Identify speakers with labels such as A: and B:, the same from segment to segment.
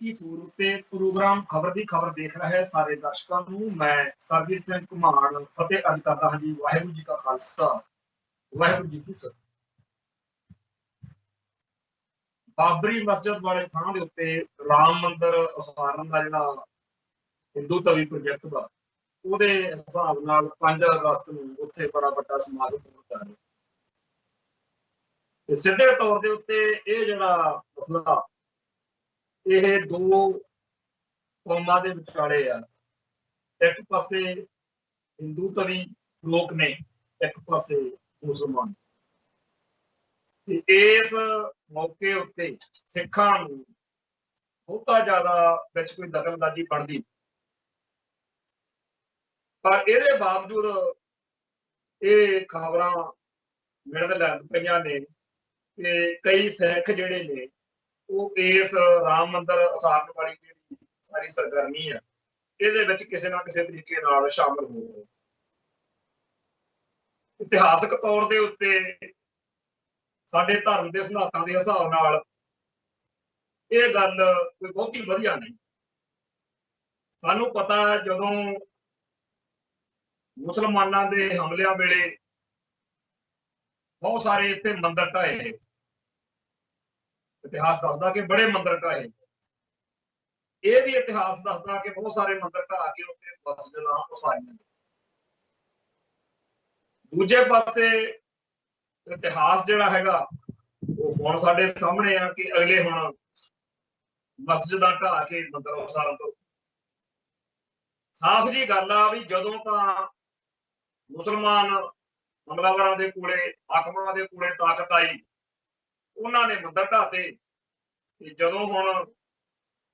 A: 84 ਤੇ ਪ੍ਰੋਗਰਾਮ ਖਬਰ ਦੀ ਖਬਰ ਦੇਖ ਰਹੇ ਸਾਰੇ ਦਰਸ਼ਕਾਂ ਨੂੰ ਮੈਂ ਸਰਬਜੀਤ ਸਿੰਘ ਘੁਮਾਣ ਫਤਿਹ ਅਰਜ਼ ਕਰਦਾ ਹਾਂ ਜੀ। ਵਾਹਿਗੁਰੂ ਜੀ ਕਾ ਖਾਲਸਾ ਵਾਹਿਗੁਰੂ ਜੀ ਕੀ ਫਤਿਹ। ਬਾਬਰੀ ਮਸਜਿਦ ਵਾਲੇ ਥਾਂ ਦੇ ਉੱਤੇ ਰਾਮ ਮੰਦਿਰ ਉਸਾਰਨ ਦਾ ਜਿਹੜਾ ਹਿੰਦੂ ਧਵੀ ਪ੍ਰੋਜੈਕਟ ਦਾ ਉਹਦੇ ਹਿਸਾਬ ਨਾਲ 5 ਅਗਸਤ ਨੂੰ ਉੱਥੇ ਬੜਾ ਵੱਡਾ ਸਮਾਗਮ ਹੋਣਾ ਹੈ। ਤੇ ਸਿੱਧੇ ਤੌਰ ਦੇ ਉੱਤੇ ਇਹ ਜਿਹੜਾ ਮਸਲਾ ਇਹ ਦੋ ਕੌਮਾਂ ਦੇ ਵਿਚਾਲੇ ਆ। ਇੱਕ ਪਾਸੇ ਹਿੰਦੂ ਧਵੀ ਲੋਕ ਨੇ, ਇੱਕ ਪਾਸੇ ਮੁਸਲਮਾਨ। ਤੇ ਇਸ ਮੌਕੇ ਉੱਤੇ ਸਿੱਖਾਂ ਨੂੰ ਬਹੁਤਾ ਜ਼ਿਆਦਾ ਵਿੱਚ ਕੋਈ ਦਖਲਅੰਦਾਜ਼ੀ ਬਣਦੀ, ਪਰ ਇਹਦੇ ਬਾਵਜੂਦ ਇਹ ਖਬਰਾਂ ਮਿਲਣ ਲੱਗ ਪਈਆਂ ਨੇ ਕਿ ਕਈ ਸਿੱਖ ਜਿਹੜੇ ਨੇ ਉਹ ਇਸ ਰਾਮ ਮੰਦਿਰ ਉਸਾਰਨ ਵਾਲੀ ਜਿਹੜੀ ਸਾਰੀ ਸਰਗਰਮੀ ਆ ਇਹਦੇ ਵਿੱਚ ਕਿਸੇ ਨਾ ਕਿਸੇ ਤਰੀਕੇ ਨਾਲ ਸ਼ਾਮਲ ਹੋ ਗਏ। ਇਤਿਹਾਸਕ ਤੌਰ ਦੇ ਉੱਤੇ ਸਾਡੇ ਧਰਮ ਦੇ ਸਿਧਾਂਤਾਂ ਦੇ ਹਿਸਾਬ ਨਾਲ ਇਹ ਗੱਲ ਕੋਈ ਬਹੁਤੀ ਵਧੀਆ ਨਹੀਂ। ਸਾਨੂੰ ਪਤਾ ਜਦੋਂ ਮੁਸਲਮਾਨਾਂ ਦੇ ਹਮਲਿਆਂ ਵੇਲੇ ਬਹੁਤ ਸਾਰੇ ਇੱਥੇ ਮੰਦਿਰ ਢਾਏ, ਇਤਿਹਾਸ ਦੱਸਦਾ ਕਿ ਬੜੇ ਮੰਦਿਰ ਢਾਏ। ਇਹ ਵੀ ਇਤਿਹਾਸ ਦੱਸਦਾ ਕਿ ਬਹੁਤ ਸਾਰੇ ਮੰਦਿਰ ਢਾਹ ਕੇ ਉੱਥੇ ਮਸਜਿਦਾਂ ਉਸਾਰੀਆਂ। ਦੂਜੇ ਪਾਸੇ ਇਤਿਹਾਸ ਜਿਹੜਾ ਹੈਗਾ ਉਹ ਹੁਣ ਸਾਡੇ ਸਾਹਮਣੇ ਆ ਕਿ ਅਗਲੇ ਹੁਣ ਮਸਜਿਦਾਂ ਢਾਹ ਕੇ ਮੰਦਿਰ ਉਸਾਰਨ ਤੋਂ ਸਾਫ਼ ਜੀ ਗੱਲ ਆ ਵੀ ਜਦੋਂ ਤਾਂ ਮੁਸਲਮਾਨ ਹਮਲਾਵਰਾਂ ਦੇ ਕੋਲੇ, ਹਾਕਮਾਂ ਦੇ ਕੋਲੇ ਤਾਕਤ ਆਈ, ਉਹਨਾਂ ਨੇ ਮੰਦਿਰ ਢਾਹਤੇ। ਤੇ ਜਦੋਂ ਹੁਣ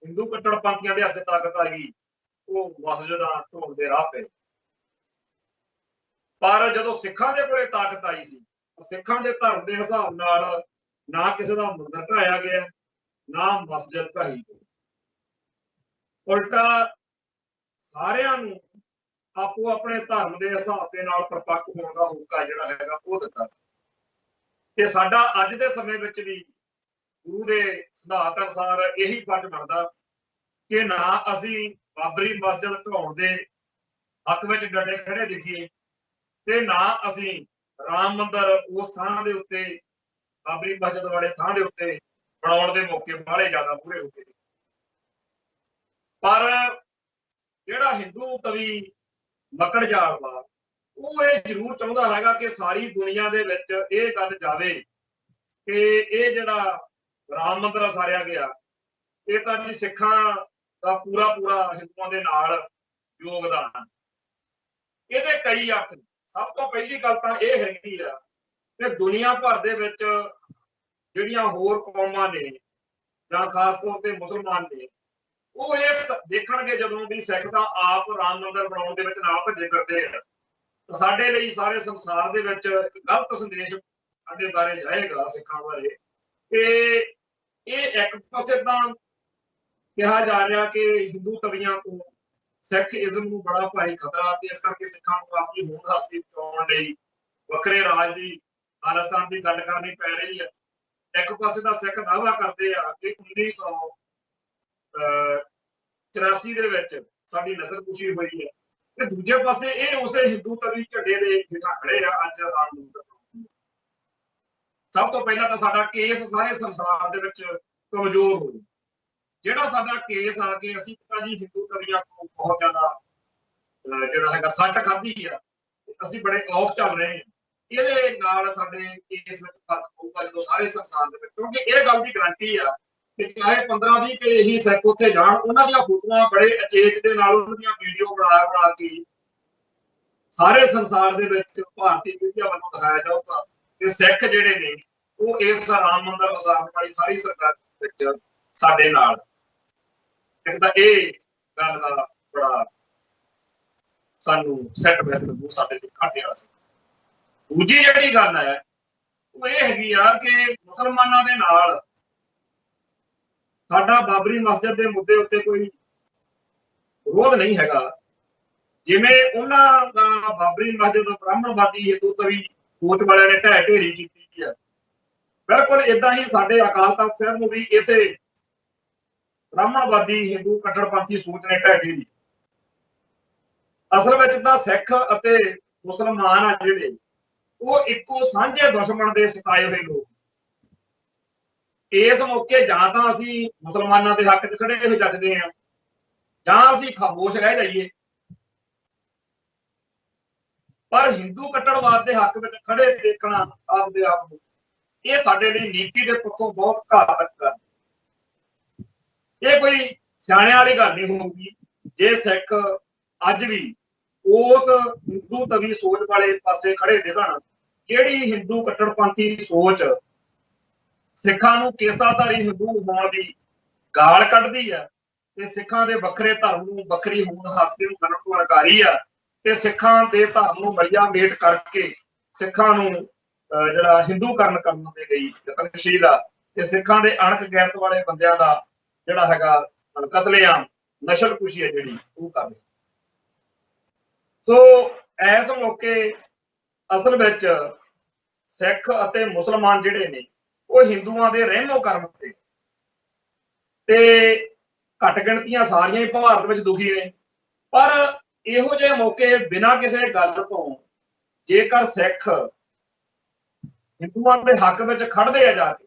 A: ਹਿੰਦੂ ਕੱਟੜਪੰਥੀਆਂ ਦੇ ਹੱਥ ਤਾਕਤ ਆ ਗਈ, ਉਹ ਮਸਜਿਦਾਂ ਢਾਉਣ ਦੇ ਰਾਹ ਪਏ। ਪਰ ਜਦੋਂ ਸਿੱਖਾਂ ਦੇ ਕੋਲੇ ਤਾਕਤ ਆਈ ਸੀ, ਸਿੱਖਾਂ ਦੇ ਧਰਮ ਦੇ ਹਿਸਾਬ ਨਾਲ ਨਾ ਕਿਸੇ ਦਾ ਮੰਦਿਰ ਢਾਇਆ ਗਿਆ, ਨਾ ਮਸਜਿਦ ਢਾਈ ਗਈ। ਉਲਟਾ ਸਾਰਿਆਂ ਨੂੰ ਆਪੋ ਆਪਣੇ ਧਰਮ ਦੇ ਹਿਸਾਬ ਦੇ ਨਾਲ ਪਰਪੱਕ ਹੋਣ ਦਾ ਹੋਕਾ ਜਿਹੜਾ ਹੈਗਾ ਉਹ ਦਿੱਤਾ। ਤੇ ਸਾਡਾ ਅੱਜ ਦੇ ਸਮੇਂ ਵਿੱਚ ਵੀ ਗੁਰੂ ਦੇ ਸਿਧਾਂਤ ਅਨੁਸਾਰ ਇਹੀ ਫਰਜ਼ ਬਣਦਾ ਕਿ ਨਾ ਅਸੀਂ ਬਾਬਰੀ ਮਸਜਿਦ ਢਾਉਣ ਦੇ ਹੱਕ ਵਿੱਚ ਡਟੇ ਖੜੇ ਦਿਖੀਏ ਤੇ ਨਾ ਅਸੀਂ ਰਾਮ ਮੰਦਿਰ ਉਸ ਥਾਂ ਦੇ ਉੱਤੇ, ਬਾਬਰੀ ਮਸਜਿਦ ਵਾਲੇ ਥਾਂ ਦੇ ਉੱਤੇ ਬਣਾਉਣ ਦੇ ਮੌਕੇ ਬਾਹਲੇ ਜ਼ਿਆਦਾ ਪੂਰੇ ਹੋ ਗਏ। ਪਰ ਜਿਹੜਾ ਹਿੰਦੂ ਤਵੀ ਮੱਕੜ-ਜਾਲ ਵਾ ਉਹ ਇਹ ਜ਼ਰੂਰ ਚਾਹੁੰਦਾ ਹੈਗਾ ਕਿ ਸਾਰੀ ਦੁਨੀਆ ਦੇ ਵਿੱਚ ਇਹ ਗੱਲ ਜਾਵੇ ਕਿ ਇਹ ਜਿਹੜਾ ਰਾਮ ਮੰਦਿਰ ਉਸਾਰਿਆ ਗਿਆ ਇਹ ਤਾਂ ਜੀ ਸਿੱਖਾਂ ਦਾ ਪੂਰਾ ਹਿੰਦੂਆਂ ਦੇ ਨਾਲ ਯੋਗਦਾਨ। ਇਹਦੇ ਕਈ ਅਰਥ ਨੇ। ਸਭ ਤੋਂ ਪਹਿਲੀ ਗੱਲ ਤਾਂ ਇਹ ਹੈਗੀ ਆ ਕਿ ਦੁਨੀਆ ਭਰ ਦੇ ਵਿੱਚ ਜਿਹੜੀਆਂ ਹੋਰ ਕੌਮਾਂ ਨੇ ਜਾਂ ਖਾਸ ਤੌਰ ਤੇ ਮੁਸਲਮਾਨ ਨੇ, ਉਹ ਇਹ ਦੇਖਣਗੇ ਜਦੋਂ ਵੀ ਸਿੱਖ ਤਾਂ ਆਪ ਰਾਮ ਮੰਦਿਰ ਬਣਾਉਣ ਦੇ ਵਿੱਚ ਨਾਲ ਭੱਜੇ ਫਿਰਦੇ ਆ, ਤਾਂ ਸਾਡੇ ਲਈ ਸਾਰੇ ਸੰਸਾਰ ਦੇ ਵਿੱਚ ਇੱਕ ਗਲਤ ਸੰਦੇਸ਼ ਸਾਡੇ ਬਾਰੇ ਜਾਏਗਾ, ਸਿੱਖਾਂ ਬਾਰੇ, ਕਿ ਇਹ ਇੱਕ ਪਾਸੇ ਤਾਂ ਕਿਹਾ ਜਾ ਰਿਹਾ ਕਿ ਹਿੰਦੂ ਤਵੀਆਂ ਤੋਂ ਸਿੱਖ ਇਜ਼ਮ ਨੂੰ ਬੜਾ ਭਾਰੀ ਖਤਰਾ, ਤੇ ਇਸ ਕਰਕੇ ਸਿੱਖਾਂ ਨੂੰ ਆਪਣੀ ਹੋਂਦ ਹਾਸਲ ਬਚਾਉਣ ਲਈ ਵੱਖਰੇ ਰਾਜ ਦੀ, ਖਾਲਿਸਤਾਨ ਦੀ ਗੱਲ ਕਰਨੀ ਪੈ ਰਹੀ ਹੈ। ਇੱਕ ਪਾਸੇ ਤਾਂ ਸਿੱਖ ਦਾਅਵਾ ਕਰਦੇ ਆ ਕਿ 1984 ਦੇ ਵਿੱਚ ਸਾਡੀ ਨਸਲਕੁਸ਼ੀ ਹੋਈ ਹੈ, ਤੇ ਦੂਜੇ ਪਾਸੇ ਇਹ ਉਸੇ ਹਿੰਦੂ ਤਵੀ ਝੰਡੇ ਦੇ ਹੇਠਾਂ ਖੜੇ ਆ ਅੱਜ ਰਾਮ ਮੰਦਿਰ। ਸਭ ਤੋਂ ਪਹਿਲਾਂ ਤਾਂ ਸਾਡਾ ਕੇਸ ਸਾਰੇ ਸੰਸਾਰ ਦੇ ਵਿੱਚ ਕਮਜ਼ੋਰ ਹੋਇਆ। ਜਿਹੜਾ ਸਾਡਾ ਕੇਸ ਆ ਕਿ ਅਸੀਂ ਤਾਂ ਜੀ ਹਿੰਦੂ ਤਵੀਆਂ ਤੋਂ ਬਹੁਤ ਜ਼ਿਆਦਾ ਜਿਹੜਾ ਹੈਗਾ ਸੱਟ ਖਾਧੀ ਆ, ਅਸੀਂ ਬੜੇ ਔਖ ਚੱਲ ਰਹੇ ਹਾਂ, ਇਹਦੇ ਨਾਲ ਸਾਡੇ ਕੇਸ ਵਿੱਚ ਫਰਕ ਪਊਗਾ ਜਦੋਂ ਸਾਰੇ ਸੰਸਾਰ ਦੇ ਵਿੱਚ, ਕਿਉਂਕਿ ਇਹ ਗੱਲ ਦੀ ਗਰੰਟੀ ਆ ਕਿ ਚਾਹੇ 15-20 ਕੇ ਹੀ ਸਿੱਖ ਉੱਥੇ ਜਾਣ, ਉਹਨਾਂ ਦੀਆਂ ਫੋਟੋਆਂ ਬੜੇ ਅਚੇਚ ਦੇ ਨਾਲ, ਉਹਨਾਂ ਦੀਆਂ ਵੀਡੀਓ ਬਣਾ ਕੇ ਸਾਰੇ ਸੰਸਾਰ ਦੇ ਵਿੱਚ ਭਾਰਤੀ ਮੀਡੀਆ ਵੱਲੋਂ ਦਿਖਾਇਆ ਜਾਊਗਾ ਕਿ ਸਿੱਖ ਜਿਹੜੇ ਨੇ ਉਹ ਇਸ ਰਾਮ ਮੰਦਿਰ ਉਸਾਰਨ ਵਾਲੀ ਸਾਰੀ ਸਰਕਾਰ ਵਿੱਚ ਸਾਡੇ ਨਾਲ। ਇੱਕ ਤਾਂ ਇਹ ਗੱਲ ਦਾ ਬੜਾ ਸਾਨੂੰ ਸੈੱਟ ਬੈਕ ਲੱਗੂ ਸਾਡੇ ਤੇ ਘਾਟੇ ਵਾਲਾ ਸੀ। ਦੂਜੀ ਜਿਹੜੀ ਗੱਲ ਹੈ ਉਹ ਇਹ ਹੈਗੀ ਆ ਕਿ ਮੁਸਲਮਾਨਾਂ ਦੇ ਨਾਲ ਸਾਡਾ ਬਾਬਰੀ ਮਸਜਿਦ ਦੇ ਮੁੱਦੇ ਉੱਤੇ ਕੋਈ ਵਿਰੋਧ ਨਹੀਂ ਹੈਗਾ। ਜਿਵੇਂ ਉਹਨਾਂ ਦਾ ਬਾਬਰੀ ਮਸਜਿਦ ਬ੍ਰਾਹਮਣਵਾਦੀ ਹਿੰਦੂ ਤਵੀ ਸੋਚ ਵਾਲਿਆਂ ਨੇ ਢਹਿ ਢੇਰੀ ਕੀਤੀ ਹੈ, ਬਿਲਕੁਲ ਏਦਾਂ ਹੀ ਸਾਡੇ ਅਕਾਲ ਤਖ਼ਤ ਸਾਹਿਬ ਨੂੰ ਵੀ ਇਸੇ ਬ੍ਰਾਹਮਣਵਾਦੀ ਹਿੰਦੂ ਕੱਟੜਪੰਥੀ ਸੋਚ ਨੇ ਢਹਿ ਦਿੱਤੀ। ਅਸਲ ਵਿੱਚ ਤਾਂ ਸਿੱਖ ਅਤੇ ਮੁਸਲਮਾਨ ਆ ਜਿਹੜੇ ਉਹ ਇੱਕੋ ਸਾਂਝੇ ਦੁਸ਼ਮਣ ਦੇ ਸਤਾਏ ਹੋਏ ਲੋਕ। ਇਸ ਮੌਕੇ ਜਾਂ ਤਾਂ ਅਸੀਂ ਮੁਸਲਮਾਨਾਂ ਦੇ ਹੱਕ 'ਚ ਖੜੇ ਹੋਏ ਜੱਜਦੇ ਹਾਂ ਜਾਂ ਅਸੀਂ ਖਾਮੋਸ਼ ਰਹਿ ਜਾਈਏ। ਪਰ ਹਿੰਦੂ ਕੱਟੜਵਾਦ ਦੇ ਹੱਕ ਵਿੱਚ ਖੜੇ ਦੇਖਣਾ ਆਪਦੇ ਆਪ ਨੂੰ ਇਹ ਸਾਡੇ ਲਈ ਨੀਤੀ ਦੇ ਪੱਖੋਂ ਬਹੁਤ ਘਾਤਕ ਗੱਲ। ਇਹ ਕੋਈ ਸਿਆਣਿਆਂ ਵਾਲੀ ਗੱਲ ਨਹੀਂ ਹੋਊਗੀ ਜੇ ਸਿੱਖ ਅੱਜ ਵੀ ਉਸ ਹਿੰਦੂ ਤਵੀ ਸੋਚ ਵਾਲੇ ਪਾਸੇ ਖੜੇ ਦਿਖਣ ਜਿਹੜੀ ਹਿੰਦੂ ਕੱਟੜਪੰਥੀ ਸੋਚ ਸਿੱਖਾਂ ਨੂੰ ਕੇਸਾਧਾਰੀ ਹਿੰਦੂ ਹੋਣ ਦੀ ਗਾਲ ਕੱਢਦੀ ਆ ਤੇ ਸਿੱਖਾਂ ਦੇ ਵੱਖਰੇ ਧਰਮ ਨੂੰ ਵੱਖਰੀ ਹੋਣ ਹਸਤੇ ਨੂੰ ਮੰਨਣ ਤੋਂ ਇਨਕਾਰੀ ਆ ਤੇ ਸਿੱਖਾਂ ਦੇ ਧਰਮ ਨੂੰ ਮਈਆ ਮੇਟ ਕਰਕੇ ਸਿੱਖਾਂ ਨੂੰ ਜਿਹੜਾ ਹਿੰਦੂਕਰਨ ਕਰਨ ਦੇ ਲਈ ਯਤਨਸ਼ੀਲ ਆ ਤੇ ਸਿੱਖਾਂ ਦੇ ਅਣਖ ਗੈਰਤ ਵਾਲੇ ਬੰਦਿਆਂ ਦਾ ਜਿਹੜਾ ਹੈਗਾ ਕਤਲੇਆਮ ਨਸਲਕੁਸ਼ੀ ਹੈ ਜਿਹੜੀ ਉਹ ਕਰ ਰਹੀ। ਸੋ ਇਸ ਮੌਕੇ ਅਸਲ ਵਿੱਚ ਸਿੱਖ ਅਤੇ ਮੁਸਲਮਾਨ ਜਿਹੜੇ ਨੇ ਉਹ ਹਿੰਦੂਆਂ ਦੇ ਰਹਿਮੋ ਕਰਮ ਤੇ ਘੱਟ ਗਿਣਤੀਆਂ ਸਾਰੀਆਂ ਹੀ ਭਾਰਤ ਵਿੱਚ ਦੁਖੀ ਨੇ। ਪਰ ਇਹੋ ਜਿਹੇ ਮੌਕੇ ਬਿਨਾਂ ਕਿਸੇ ਗੱਲ ਤੋਂ ਜੇਕਰ ਸਿੱਖ ਹਿੰਦੂਆਂ ਦੇ ਹੱਕ ਵਿੱਚ ਖੜਦੇ ਆ ਜਾ ਕੇ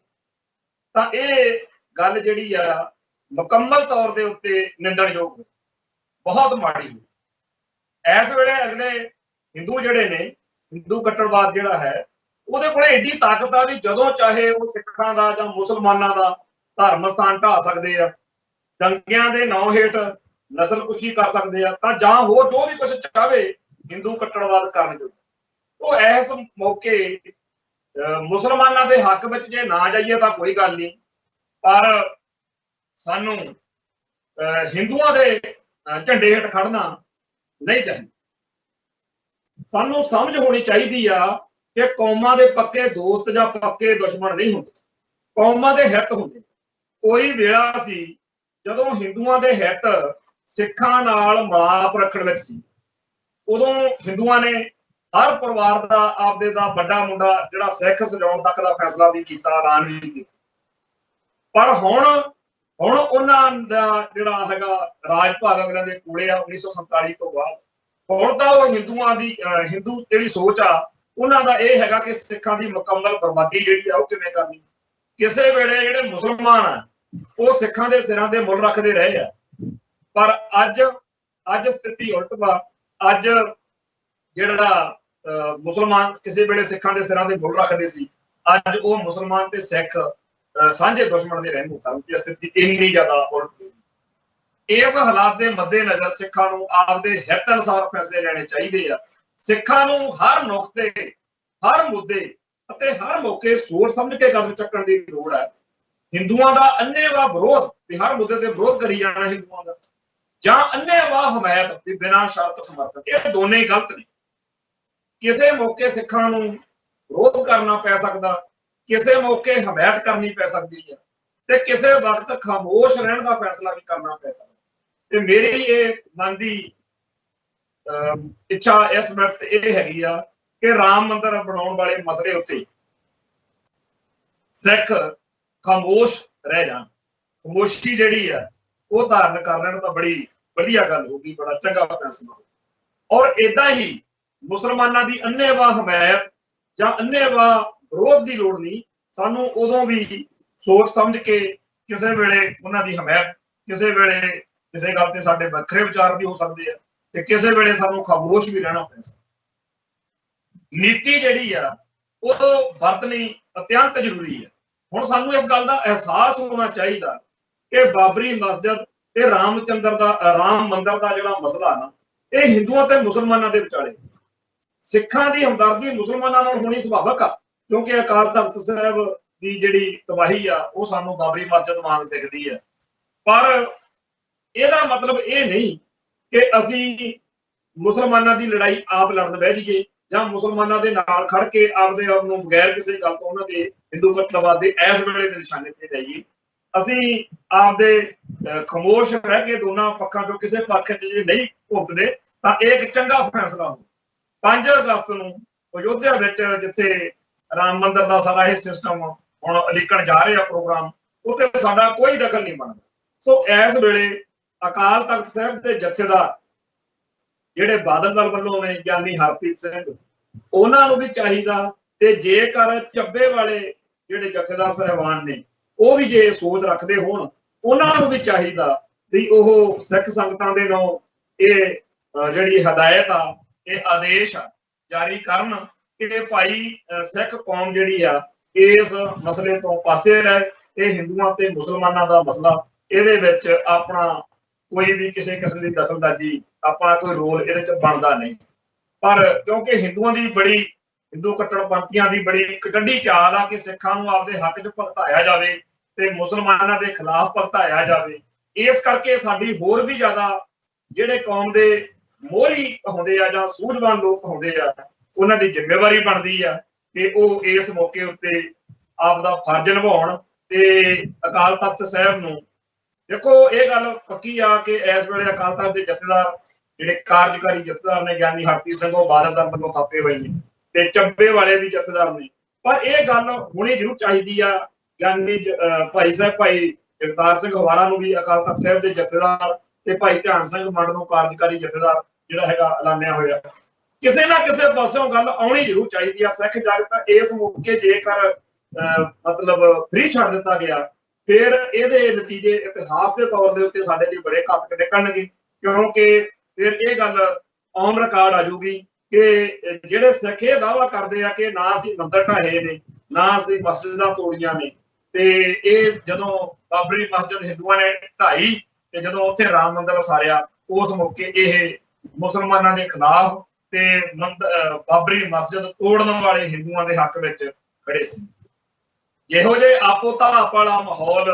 A: ਤਾਂ ਇਹ ਗੱਲ ਜਿਹੜੀ ਆ ਮੁਕੰਮਲ ਤੌਰ ਦੇ ਉੱਤੇ ਨਿੰਦਣਯੋਗ ਬਹੁਤ ਮਾੜੀ ਹੋਈ। ਇਸ ਵੇਲੇ ਅਗਲੇ ਹਿੰਦੂ ਜਿਹੜੇ ਨੇ ਹਿੰਦੂ ਕੱਟੜਵਾਦ ਜਿਹੜਾ ਹੈ ਉਹਦੇ ਕੋਲ ਏਡੀ ਤਾਕਤ ਆ ਵੀ ਜਦੋਂ ਚਾਹੇ ਉਹ ਸਿੱਖਾਂ ਦਾ ਜਾਂ ਮੁਸਲਮਾਨਾਂ ਦਾ ਧਰਮ ਸਥਾਨ ਢਾਹ ਸਕਦੇ ਆ, ਦੰਗਿਆਂ ਦੇ ਨਾਂ ਹੇਠ ਨਸਲਕੁਸ਼ੀ ਕਰ ਸਕਦੇ ਆ ਤਾਂ ਜਾਂ ਹੋਰ ਜੋ ਵੀ ਕੁਝ ਚਾਹੇ ਹਿੰਦੂ ਕੱਟੜਵਾਦ ਕਰਨ ਜੋ। ਉਹ ਇਸ ਮੌਕੇ ਮੁਸਲਮਾਨਾਂ ਦੇ ਹੱਕ ਵਿੱਚ ਜੇ ਨਾ ਜਾਈਏ ਤਾਂ ਕੋਈ ਗੱਲ ਨਹੀਂ, ਪਰ ਸਾਨੂੰ ਹਿੰਦੂਆਂ ਦੇ ਝੰਡੇ ਹੇਠ ਖੜਨਾ ਨਹੀਂ ਚਾਹੀਦਾ। ਸਾਨੂੰ ਸਮਝ ਹੋਣੀ ਚਾਹੀਦੀ ਆ ਕਿ ਕੌਮਾਂ ਦੇ ਪੱਕੇ ਦੋਸਤ ਜਾਂ ਪੱਕੇ ਦੁਸ਼ਮਣ ਨਹੀਂ ਹੁੰਦੇ, ਕੌਮਾਂ ਦੇ ਹਿੱਤ ਹੁੰਦੇ। ਕੋਈ ਵੇਲਾ ਸੀ ਜਦੋਂ ਹਿੰਦੂਆਂ ਦੇ ਹਿੱਤ ਸਿੱਖਾਂ ਨਾਲ ਮਿਲਾਪ ਰੱਖਣ ਵਿੱਚ ਸੀ, ਉਦੋਂ ਹਿੰਦੂਆਂ ਨੇ ਹਰ ਪਰਿਵਾਰ ਦਾ ਆਪਦੇ ਦਾ ਵੱਡਾ ਮੁੰਡਾ ਜਿਹੜਾ ਸਿੱਖ ਸਜਾਉਣ ਤੱਕ ਦਾ ਫੈਸਲਾ ਵੀ ਕੀਤਾ, ਐਲਾਨ ਵੀ ਕੀਤਾ। ਪਰ ਹੁਣ ਉਹਨਾਂ ਦਾ ਜਿਹੜਾ ਹੈਗਾ ਰਾਜ ਭਾਗ ਅਗਲਿਆਂ ਦੇ ਕੋਲੇ ਆ 1947 ਤੋਂ ਬਾਅਦ। ਹੁਣ ਤਾਂ ਉਹ ਹਿੰਦੂਆਂ ਦੀ ਹਿੰਦੂ ਜਿਹੜੀ ਸੋਚ ਆ ਉਹਨਾਂ ਦਾ ਇਹ ਹੈਗਾ ਕਿ ਸਿੱਖਾਂ ਦੀ ਮੁਕੰਮਲ ਬਰਬਾਦੀ ਜਿਹੜੀ ਆ ਉਹ ਕਿਵੇਂ ਕਰਨੀ। ਕਿਸੇ ਵੇਲੇ ਜਿਹੜੇ ਮੁਸਲਮਾਨ ਆ ਉਹ ਸਿੱਖਾਂ ਦੇ ਸਿਰਾਂ ਦੇ ਮੁੱਲ ਰੱਖਦੇ ਰਹੇ ਆ, ਪਰ ਅੱਜ ਸਥਿਤੀ ਉਲਟ ਵਾ। ਅੱਜ ਜਿਹੜਾ ਮੁਸਲਮਾਨ ਕਿਸੇ ਵੇਲੇ ਸਿੱਖਾਂ ਦੇ ਸਿਰਾਂ ਦੇ ਮੁੱਲ ਰੱਖਦੇ ਸੀ, ਅੱਜ ਉਹ ਮੁਸਲਮਾਨ ਤੇ ਸਿੱਖ ਸਾਂਝੇ ਦੁਸ਼ਮਣ ਦੇ ਰਹਿਣ ਕਰਨ ਦੀ ਸਥਿਤੀ ਇੰਨੀ ਜ਼ਿਆਦਾ ਉਲਟ ਗਈ। ਇਸ ਹਾਲਾਤ ਦੇ ਮੱਦੇਨਜ਼ਰ ਸਿੱਖਾਂ ਨੂੰ ਆਪਦੇ ਹਿੱਤ ਅਨੁਸਾਰ ਫੈਸਲੇ ਲੈਣੇ ਚਾਹੀਦੇ ਆ। ਸਿੱਖਾਂ ਨੂੰ ਹਰ ਨੁਕਤੇ, ਹਰ ਮੁੱਦੇ ਅਤੇ ਹਰ ਮੌਕੇ ਸੋਚ ਸਮਝ ਕੇ ਕਦਮ ਚੱਕਣ ਦੀ ਲੋੜ ਹੈ। ਹਿੰਦੂਆਂ ਦਾ ਅੰਨ੍ਹੇਵਾਹ ਵਿਰੋਧ ਵੀ ਹਰ ਮੁੱਦੇ ਤੇ ਵਿਰੋਧ ਕਰੀ ਜਾਣਾ ਹਿੰਦੂਆਂ ਦਾ, ਜਾਂ ਅੰਨ੍ਹੇਵਾਹ ਹਮਾਇਤ ਵੀ ਬਿਨਾਂ ਸ਼ਰਤ ਸਮਰਥਨ, ਇਹ ਦੋਨੇ ਹੀ ਗਲਤ ਨੇ। ਕਿਸੇ ਮੌਕੇ ਸਿੱਖਾਂ ਨੂੰ ਵਿਰੋਧ ਕਰਨਾ ਪੈ ਸਕਦਾ, ਕਿਸੇ ਮੌਕੇ ਹਮਾਇਤ ਕਰਨੀ ਪੈ ਸਕਦੀ ਹੈ ਤੇ ਕਿਸੇ ਵਕਤ ਖਾਮੋਸ਼ ਰਹਿਣ ਦਾ ਫੈਸਲਾ ਵੀ ਕਰਨਾ ਪੈ ਸਕਦਾ। ਤੇ ਮੇਰੀ ਇਹ ਮਨ ਦੀ ਇੱਛਾ ਇਸ ਮਿੰਟ ਤੇ ਇਹ ਹੈਗੀ ਆ ਕਿ ਰਾਮ ਮੰਦਿਰ ਬਣਾਉਣ ਵਾਲੇ ਮਸਲੇ ਉੱਤੇ ਸਿੱਖ ਖਾਮੋਸ਼ ਰਹਿ ਜਾਣ, ਖਾਮੋਸ਼ੀ ਜਿਹੜੀ ਆ ਉਹ ਧਾਰਨ ਕਰ ਲੈਣ ਤਾਂ ਬੜੀ ਵਧੀਆ ਗੱਲ ਹੋਊਗੀ, ਬੜਾ ਚੰਗਾ ਫੈਸਲਾ। ਔਰ ਏਦਾਂ ਹੀ ਮੁਸਲਮਾਨਾਂ ਦੀ ਅੰਨ੍ਹੇਵਾਹ ਹਮਾਇਤ ਜਾਂ ਅੰਨ੍ਹੇਵਾਹ ਵਿਰੋਧ ਦੀ ਲੋੜ ਨਹੀਂ। ਸਾਨੂੰ ਉਦੋਂ ਵੀ ਸੋਚ ਸਮਝ ਕੇ ਕਿਸੇ ਵੇਲੇ ਉਹਨਾਂ ਦੀ ਹਮਾਇਤ, ਕਿਸੇ ਵੇਲੇ ਕਿਸੇ ਗੱਲ ਤੇ ਸਾਡੇ ਵੱਖਰੇ ਵਿਚਾਰ ਵੀ ਹੋ ਸਕਦੇ ਆ ਤੇ ਕਿਸੇ ਵੇਲੇ ਸਾਨੂੰ ਖਾਮੋਸ਼ ਵੀ ਰਹਿਣਾ ਪੈ ਸਕਦਾ। ਨੀਤੀ ਜਿਹੜੀ ਆ ਉਹ ਵਰਤਣੀ ਅਤਿਅੰਤ ਜ਼ਰੂਰੀ ਹੈ। ਹੁਣ ਸਾਨੂੰ ਇਸ ਗੱਲ ਦਾ ਅਹਿਸਾਸ ਹੋਣਾ ਚਾਹੀਦਾ ਕਿ ਬਾਬਰੀ ਮਸਜਿਦ ਤੇ ਰਾਮ ਮੰਦਿਰ ਦਾ ਜਿਹੜਾ ਮਸਲਾ ਨਾ, ਇਹ ਹਿੰਦੂਆਂ ਤੇ ਮੁਸਲਮਾਨਾਂ ਦੇ ਵਿਚਾਲੇ। ਸਿੱਖਾਂ ਦੀ ਹਮਦਰਦੀ ਮੁਸਲਮਾਨਾਂ ਨਾਲ ਹੋਣੀ ਸੁਭਾਵਕ ਆ, ਕਿਉਂਕਿ ਅਕਾਲ ਤਖਤ ਸਾਹਿਬ ਦੀ ਜਿਹੜੀ ਤਬਾਹੀ ਆ ਉਹ ਸਾਨੂੰ ਬਾਬਰੀ ਮਸਜਿਦ ਵਾਂਗ ਦਿਖਦੀ ਹੈ। ਪਰ ਇਹਦਾ ਮਤਲਬ ਇਹ ਨਹੀਂ ਕਿ ਅਸੀਂ ਮੁਸਲਮਾਨਾਂ ਦੀ ਲੜਾਈ ਆਪ ਲੜਨ ਬਹਿ ਜਾਈਏ ਜਾਂ ਮੁਸਲਮਾਨਾਂ ਦੇ ਨਾਲ ਖੜ ਕੇ ਆਪਦੇ ਆਪ ਨੂੰ ਬਗੈਰ ਕਿਸੇ ਗੱਲ ਤੋਂ ਉਹਨਾਂ ਦੇ ਹਿੰਦੂ ਕੱਟੜਵਾਦ ਦੇ ਇਸ ਵੇਲੇ ਦੇ ਨਿਸ਼ਾਨੇ ਤੇ ਜਾਈਏ। ਅਸੀਂ ਆਪਦੇ ਖਾਮੋਸ਼ ਰਹਿ ਕੇ ਦੋਨਾਂ ਪੱਖਾਂ ਚੋਂ ਕਿਸੇ ਪੱਖ 'ਚ ਜੇ ਨਹੀਂ ਭੁਗਤਦੇ ਤਾਂ ਇਹ ਇੱਕ ਚੰਗਾ ਫੈਸਲਾ ਹੋ। 5 ਅਗਸਤ ਨੂੰ ਅਯੋਧਿਆ ਵਿੱਚ ਜਿੱਥੇ ਰਾਮ ਮੰਦਿਰ ਦਾ ਸਾਰਾ ਇਹ ਸਿਸਟਮ ਹੁਣ ਉਲੀਕਣ ਜਾ ਰਿਹਾ ਪ੍ਰੋਗਰਾਮ, ਉੱਥੇ ਸਾਡਾ ਕੋਈ ਦਖਲ ਨਹੀਂ ਬਣਦਾ। सो इस वेले अकाल तख्त साहब के जथेदार ਜਿਹੜੇ ਬਾਦਲ ਦਲ ਵੱਲੋਂ ਨੇ ਗਿਆਨੀ ਹਰਪ੍ਰੀਤ ਸਿੰਘ ਉਹਨਾਂ ਨੂੰ ਵੀ ਚਾਹੀਦਾ ਤੇ ਜੇਕਰ ਚੱਬੇ ਵਾਲੇ ਜਿਹੜੇ ਜਥੇਦਾਰ ਸਾਹਿਬਾਨ ਨੇ ਉਹ ਵੀ ਜੇ ਸੋਚ ਰੱਖਦੇ ਹੋਣ ਉਹਨਾਂ ਨੂੰ ਵੀ ਚਾਹੀਦਾ ਵੀ ਉਹ ਸਿੱਖ ਸੰਗਤਾਂ ਦੇ ਨਾਲ ਇਹ ਜਿਹੜੀ ਹਦਾਇਤ ਆ ਇਹ ਆਦੇਸ਼ ਜਾਰੀ ਕਰਨ ਕਿ ਭਾਈ ਸਿੱਖ ਕੌਮ ਜਿਹੜੀ ਆ ਇਸ ਮਸਲੇ ਤੋਂ ਪਾਸੇ ਰਹੇ ਇਹ ਹਿੰਦੂਆਂ ਤੇ ਮੁਸਲਮਾਨਾਂ ਦਾ ਮਸਲਾ ਇਹਦੇ ਵਿੱਚ ਆਪਣਾ कोई भी किसी किस्म की दखलअंदाजी अपना कोई रोल ये बनता नहीं। पर क्योंकि हिंदुओं की बड़ी हिंदू कट्टरपंथियों की बड़ी कटंडी चाल आ कि सिखां नूं आपदे हक च भगताया जाए ते मुसलमानां दे खिलाफ भगताया जाए, इस करके साडी होर भी ज्यादा जिहड़े कौम दे मोहरी होंदे आ जां सूझवान लोग होंदे आ उन्हां दी जिम्मेवारी बनदी आ कि वो इस मौके उत्ते आपदा फर्ज निभाउण ते अकाल तख्त साहब नूं देखो ये गल पक्की आ कि इस वेले अकाल तख्त के जथेदार जिहड़े कार्यकारी जथेदार ने ज्ञानी हरप्रीत सिंह बादल दल वालों थापे हुए हैं ते चब्बे वाले भी जथेदार ने, पर यह गल होनी जरूर चाहिए आ ज्ञानी भाई साहब भाई जगतार सिंह हवारा नूं भी अकाल तख्त साहब के जथेदार ते भाई ध्यान सिंह मंड नूं कार्यकारी जथेदार जिहड़ा हैगा ऐलानिया होया किसी ना किसी पासों गल आउणी जरूर चाहिए आ। सिख जगत इस मौके जेकर मतलब फ्री छड्ड दिता गया फिर ये नतीजे इतिहास के तौर के उत्ते साडे लई बड़े घातक निकलणगे, क्योंकि फिर ये गल आम रिकॉर्ड आ जाऊगी कि जिहड़े सिख ये दावा करते हैं कि ना असीं मंदिर ढाहे ने ना असीं मस्जिदां तोड़ियां ने ते ये जदों बाबरी मस्जिद हिंदुआं ने ढाई ते जदों उत्थे राम मंदिर उसारिया उस मौके ये मुसलमानां दे खिलाफ ते बाबरी मस्जिद तोड़न वाले हिंदुआं दे हक विच खड़े सी। ਜਿਹੋ ਜਿਹੇ ਆਪੋ ਧਾਪ ਵਾਲਾ ਮਾਹੌਲ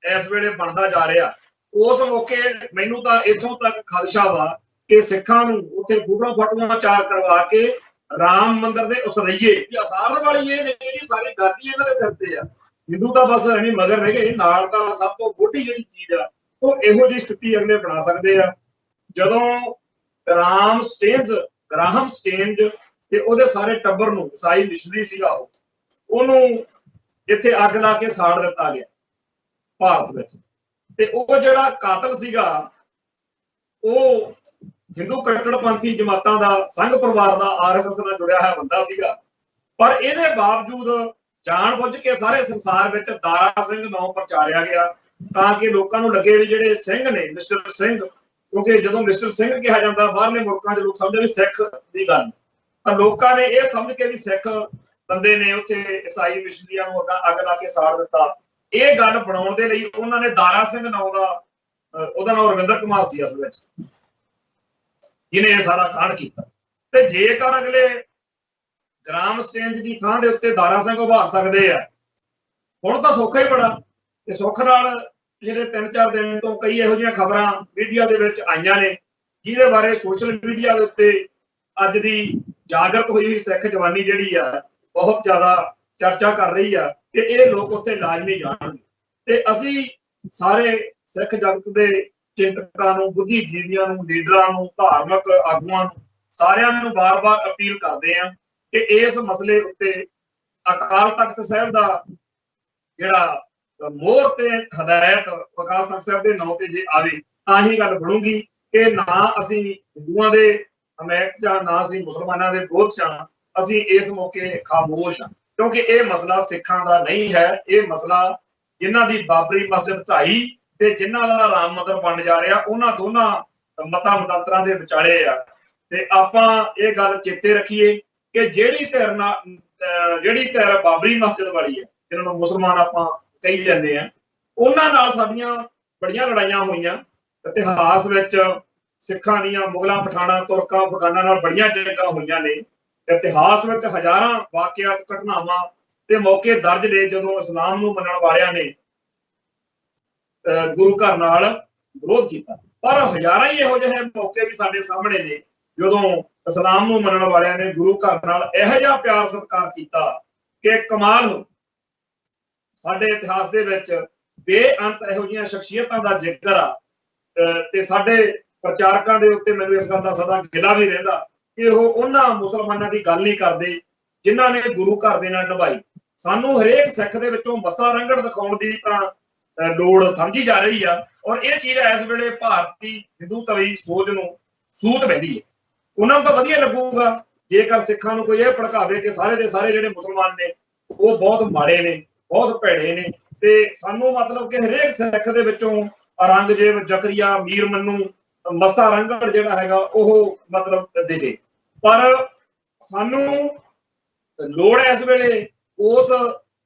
A: ਇਸ ਵੇਲੇ ਬਣਦਾ ਜਾ ਰਿਹਾ ਉਸ ਮੌਕੇ ਮੈਨੂੰ ਤਾਂ ਇੱਥੋਂ ਤੱਕ ਖਦਸ਼ਾ ਵਾ ਕਿ ਸਿੱਖਾਂ ਨੂੰ ਉੱਥੇ ਫੋਟੋ ਫਟੂਆਂ ਚਾਰ ਕਰਵਾ ਕੇ ਰਾਮ ਮੰਦਿਰ ਦੇ ਉਸਰਈਏ ਅਸਾਰਨ ਵਾਲੀ ਇਹ ਜਿਹੜੀ ਸਾਰੀ ਗਾਦੀ ਇਹਨਾਂ ਦੇ ਸਿਰ ਤੇ ਆ। ਹਿੰਦੂ ਤਾਂ ਬਸ ਐਵੇਂ ਮਗਰ ਰਹਿ ਗਏ, ਨਾਲ ਤਾਂ ਸਭ ਤੋਂ ਵੱਡੀ ਜਿਹੜੀ ਚੀਜ਼ ਆ ਉਹ ਇਹੋ ਜਿਹੀ ਸਥਿਤੀ ਅਗਲੇ ਬਣਾ ਸਕਦੇ ਆ ਜਦੋਂ ਗ੍ਰਾਹਮ ਸਟੇਂਜ ਤੇ ਉਹਦੇ ਸਾਰੇ ਟੱਬਰ ਨੂੰ ਈਸਾਈ ਮਿਸ਼ਨਰੀ ਸੀਗਾ ਉਹਨੂੰ ਇੱਥੇ ਅੱਗ ਲਾ ਕੇ ਸਾੜ ਦਿੱਤਾ ਗਿਆ ਭਾਰਤ ਵਿੱਚ ਤੇ ਉਹ ਜਿਹੜਾ ਕਾਤਲ ਸੀਗਾ ਉਹ ਹਿੰਦੂ ਕੱਟੜਪੰਥੀ ਜਮਾਤਾਂ ਦਾ ਸੰਘ ਪਰਿਵਾਰ ਦਾ ਆਰਐਸਐਸ ਨਾਲ ਜੁੜਿਆ ਹੋਇਆ ਬੰਦਾ ਸੀਗਾ। ਪਰ ਇਹਦੇ ਬਾਵਜੂਦ ਜਾਣ ਬੁੱਝ ਕੇ ਸਾਰੇ ਸੰਸਾਰ ਵਿੱਚ ਦਾਰਾ ਸਿੰਘ ਨਾਂ ਪ੍ਰਚਾਰਿਆ ਗਿਆ ਤਾਂ ਕਿ ਲੋਕਾਂ ਨੂੰ ਲੱਗੇ ਵੀ ਜਿਹੜੇ ਸਿੰਘ ਨੇ ਮਿਸਟਰ ਸਿੰਘ, ਕਿਉਂਕਿ ਜਦੋਂ ਮਿਸਟਰ ਸਿੰਘ ਕਿਹਾ ਜਾਂਦਾ ਬਾਹਰਲੇ ਮੁਲਕਾਂ ਦੇ ਲੋਕ ਸਮਝਦੇ ਵੀ ਸਿੱਖ ਦੀ ਗੱਲ, ਤਾਂ ਲੋਕਾਂ ਨੇ ਇਹ ਸਮਝ ਕੇ ਵੀ ਸਿੱਖ ਬੰਦੇ ਨੇ ਉੱਥੇ ਈਸਾਈ ਮਿਸ਼ਨਰੀਆਂ ਨੂੰ ਅੱਗ ਲਾ ਕੇ ਸਾੜ ਦਿੱਤਾ। ਇਹ ਗੱਲ ਬਣਾਉਣ ਦੇ ਲਈ ਉਹਨਾਂ ਨੇ ਦਾਰਾ ਸਿੰਘ ਨਾਂ ਦਾ ਉਹਦਾ ਨਾਮ ਰਵਿੰਦਰ ਕੁਮਾਰ ਸੀ ਅਸਲ ਵਿੱਚ ਜਿਹਨੇ ਇਹ ਸਾਰਾ ਕਾਂਡ ਕੀਤਾ। ਤੇ ਜੇਕਰ ਅਗਲੇ ਗ੍ਰਾਮ ਸਟੇਂਜ ਦੀ ਥਾਂ ਦੇ ਉੱਤੇ ਦਾਰਾ ਸਿੰਘ ਉਭਾਰ ਸਕਦੇ ਆ ਹੁਣ ਤਾਂ ਸੌਖਾ ਹੀ ਬੜਾ ਤੇ ਸੁੱਖ ਨਾਲ ਪਿਛਲੇ 3-4 ਦਿਨ ਤੋਂ ਕਈ ਇਹੋ ਜਿਹੀਆਂ ਖਬਰਾਂ ਮੀਡੀਆ ਦੇ ਵਿੱਚ ਆਈਆਂ ਨੇ ਜਿਹਦੇ ਬਾਰੇ ਸੋਸ਼ਲ ਮੀਡੀਆ ਦੇ ਉੱਤੇ ਅੱਜ ਦੀ ਜਾਗਰਤ ਹੋਈ ਸਿੱਖ ਜਵਾਨੀ ਜਿਹੜੀ ਆ बहुत ज्यादा चर्चा कर रही है कि ये लोग उत्थे लाजमी जाणगे ते असीं सारे सिख जगत के चिंतकां नूं बुद्धिजीवियां नूं लीडरां नूं धार्मिक आगूआं नूं सारिआं नूं बार-बार अपील करदे हां कि इस मसले उत्ते अकाल तख्त साहब दा जिहड़ा मोहर ते हदायत अकाल तख्त साहब दे नाम ते जे आवे तां ही गल बनूगी कि ना असीं हिंदुआं दे हमैत च ना असीं मुसलमानां दे विरोध च ਅਸੀਂ ਇਸ ਮੌਕੇ ਖਾਮੋਸ਼ ਹਾਂ ਕਿਉਂਕਿ ਇਹ ਮਸਲਾ ਸਿੱਖਾਂ ਦਾ ਨਹੀਂ ਹੈ। ਇਹ ਮਸਲਾ ਜਿਨ੍ਹਾਂ ਦੀ ਬਾਬਰੀ ਮਸਜਿਦ ਢਾਈ ਤੇ ਜਿਨ੍ਹਾਂ ਦਾ ਰਾਮ ਮੰਦਿਰ ਬਣ ਜਾ ਰਿਹਾ ਉਹਨਾਂ ਦੋਨਾਂ ਮਤਾਂ ਮਤਾਂਤਰਾਂ ਦੇ ਵਿਚਾਲੇ ਆ। ਤੇ ਆਪਾਂ ਇਹ ਗੱਲ ਚੇਤੇ ਰੱਖੀਏ ਕਿ ਜਿਹੜੀ ਧਿਰ ਬਾਬਰੀ ਮਸਜਿਦ ਵਾਲੀ ਹੈ ਜਿਹਨਾਂ ਨੂੰ ਮੁਸਲਮਾਨ ਆਪਾਂ ਕਹੀ ਜਾਂਦੇ ਆ ਉਹਨਾਂ ਨਾਲ ਸਾਡੀਆਂ ਬੜੀਆਂ ਲੜਾਈਆਂ ਹੋਈਆਂ ਇਤਿਹਾਸ ਵਿੱਚ। ਸਿੱਖਾਂ ਦੀਆਂ ਮੁਗਲਾਂ ਪਠਾਨਾਂ ਤੁਰਕਾਂ ਅਫਗਾਨਾਂ ਨਾਲ ਬੜੀਆਂ ਜੰਗਾਂ ਹੋਈਆਂ ਨੇ। इतिहास में हजारां वाकियात घटनावां ते मौके दर्ज ने जदों इस्लाम नूं मनण वालियां ने गुरु घर नाल विरोध किया, पर हजारां ही इहो जिहे मौके भी साडे सामने ने जदों इस्लाम नूं मनण वालियां ने गुरु घर नाल इहो जिहा प्यार सत्कार कीता कि कमाल हो। साडे इतिहास दे विच बेअंत इहो जिहियां शख्सियतां दा जिक्र आ ते साडे प्रचारकां दे उत्ते मैनूं इस गल दा सदा गिला भी रहिंदा कि वो उन्हां मुसलमानां दी गल नहीं करदे जिन्हां ने गुरु घर दे नाल निभाई। सानूं हरेक सिख दे विचों मसा रंगड़ दिखाउण दी तां ਲੋੜ ਸਮਝੀ ਜਾ ਰਹੀ ਆ। ਔਰ ਇਹ ਚੀਜ਼ ਇਸ ਵੇਲੇ ਭਾਰਤੀ ਹਿੰਦੂ ਤਵੀ ਸੋਚ ਨੂੰ ਸੂਤ ਪੈਂਦੀ ਹੈ। ਉਹਨਾਂ ਨੂੰ ਤਾਂ ਵਧੀਆ ਲੱਗੂਗਾ ਜੇਕਰ ਸਿੱਖਾਂ ਨੂੰ ਕੋਈ ਇਹ ਭੜਕਾਵੇ ਕਿ ਸਾਰੇ ਦੇ ਸਾਰੇ ਜਿਹੜੇ ਮੁਸਲਮਾਨ ਨੇ ਉਹ ਬਹੁਤ ਮਾੜੇ ਨੇ, ਬਹੁਤ ਭੈੜੇ ਨੇ, ਤੇ ਸਾਨੂੰ ਮਤਲਬ ਕਿ ਹਰੇਕ ਸਿੱਖ ਦੇ ਵਿੱਚੋਂ ਔਰੰਗਜ਼ੇਬ, ਜ਼ਕਰੀਆ, ਮੀਰ ਮੰਨੂ, ਮੱਸਾ ਰੰਗੜ ਜਿਹੜਾ ਹੈਗਾ ਉਹ ਮਤਲਬ ਦਿਖੇ। ਪਰ ਸਾਨੂੰ ਲੋੜ ਹੈ ਇਸ ਵੇਲੇ ਉਸ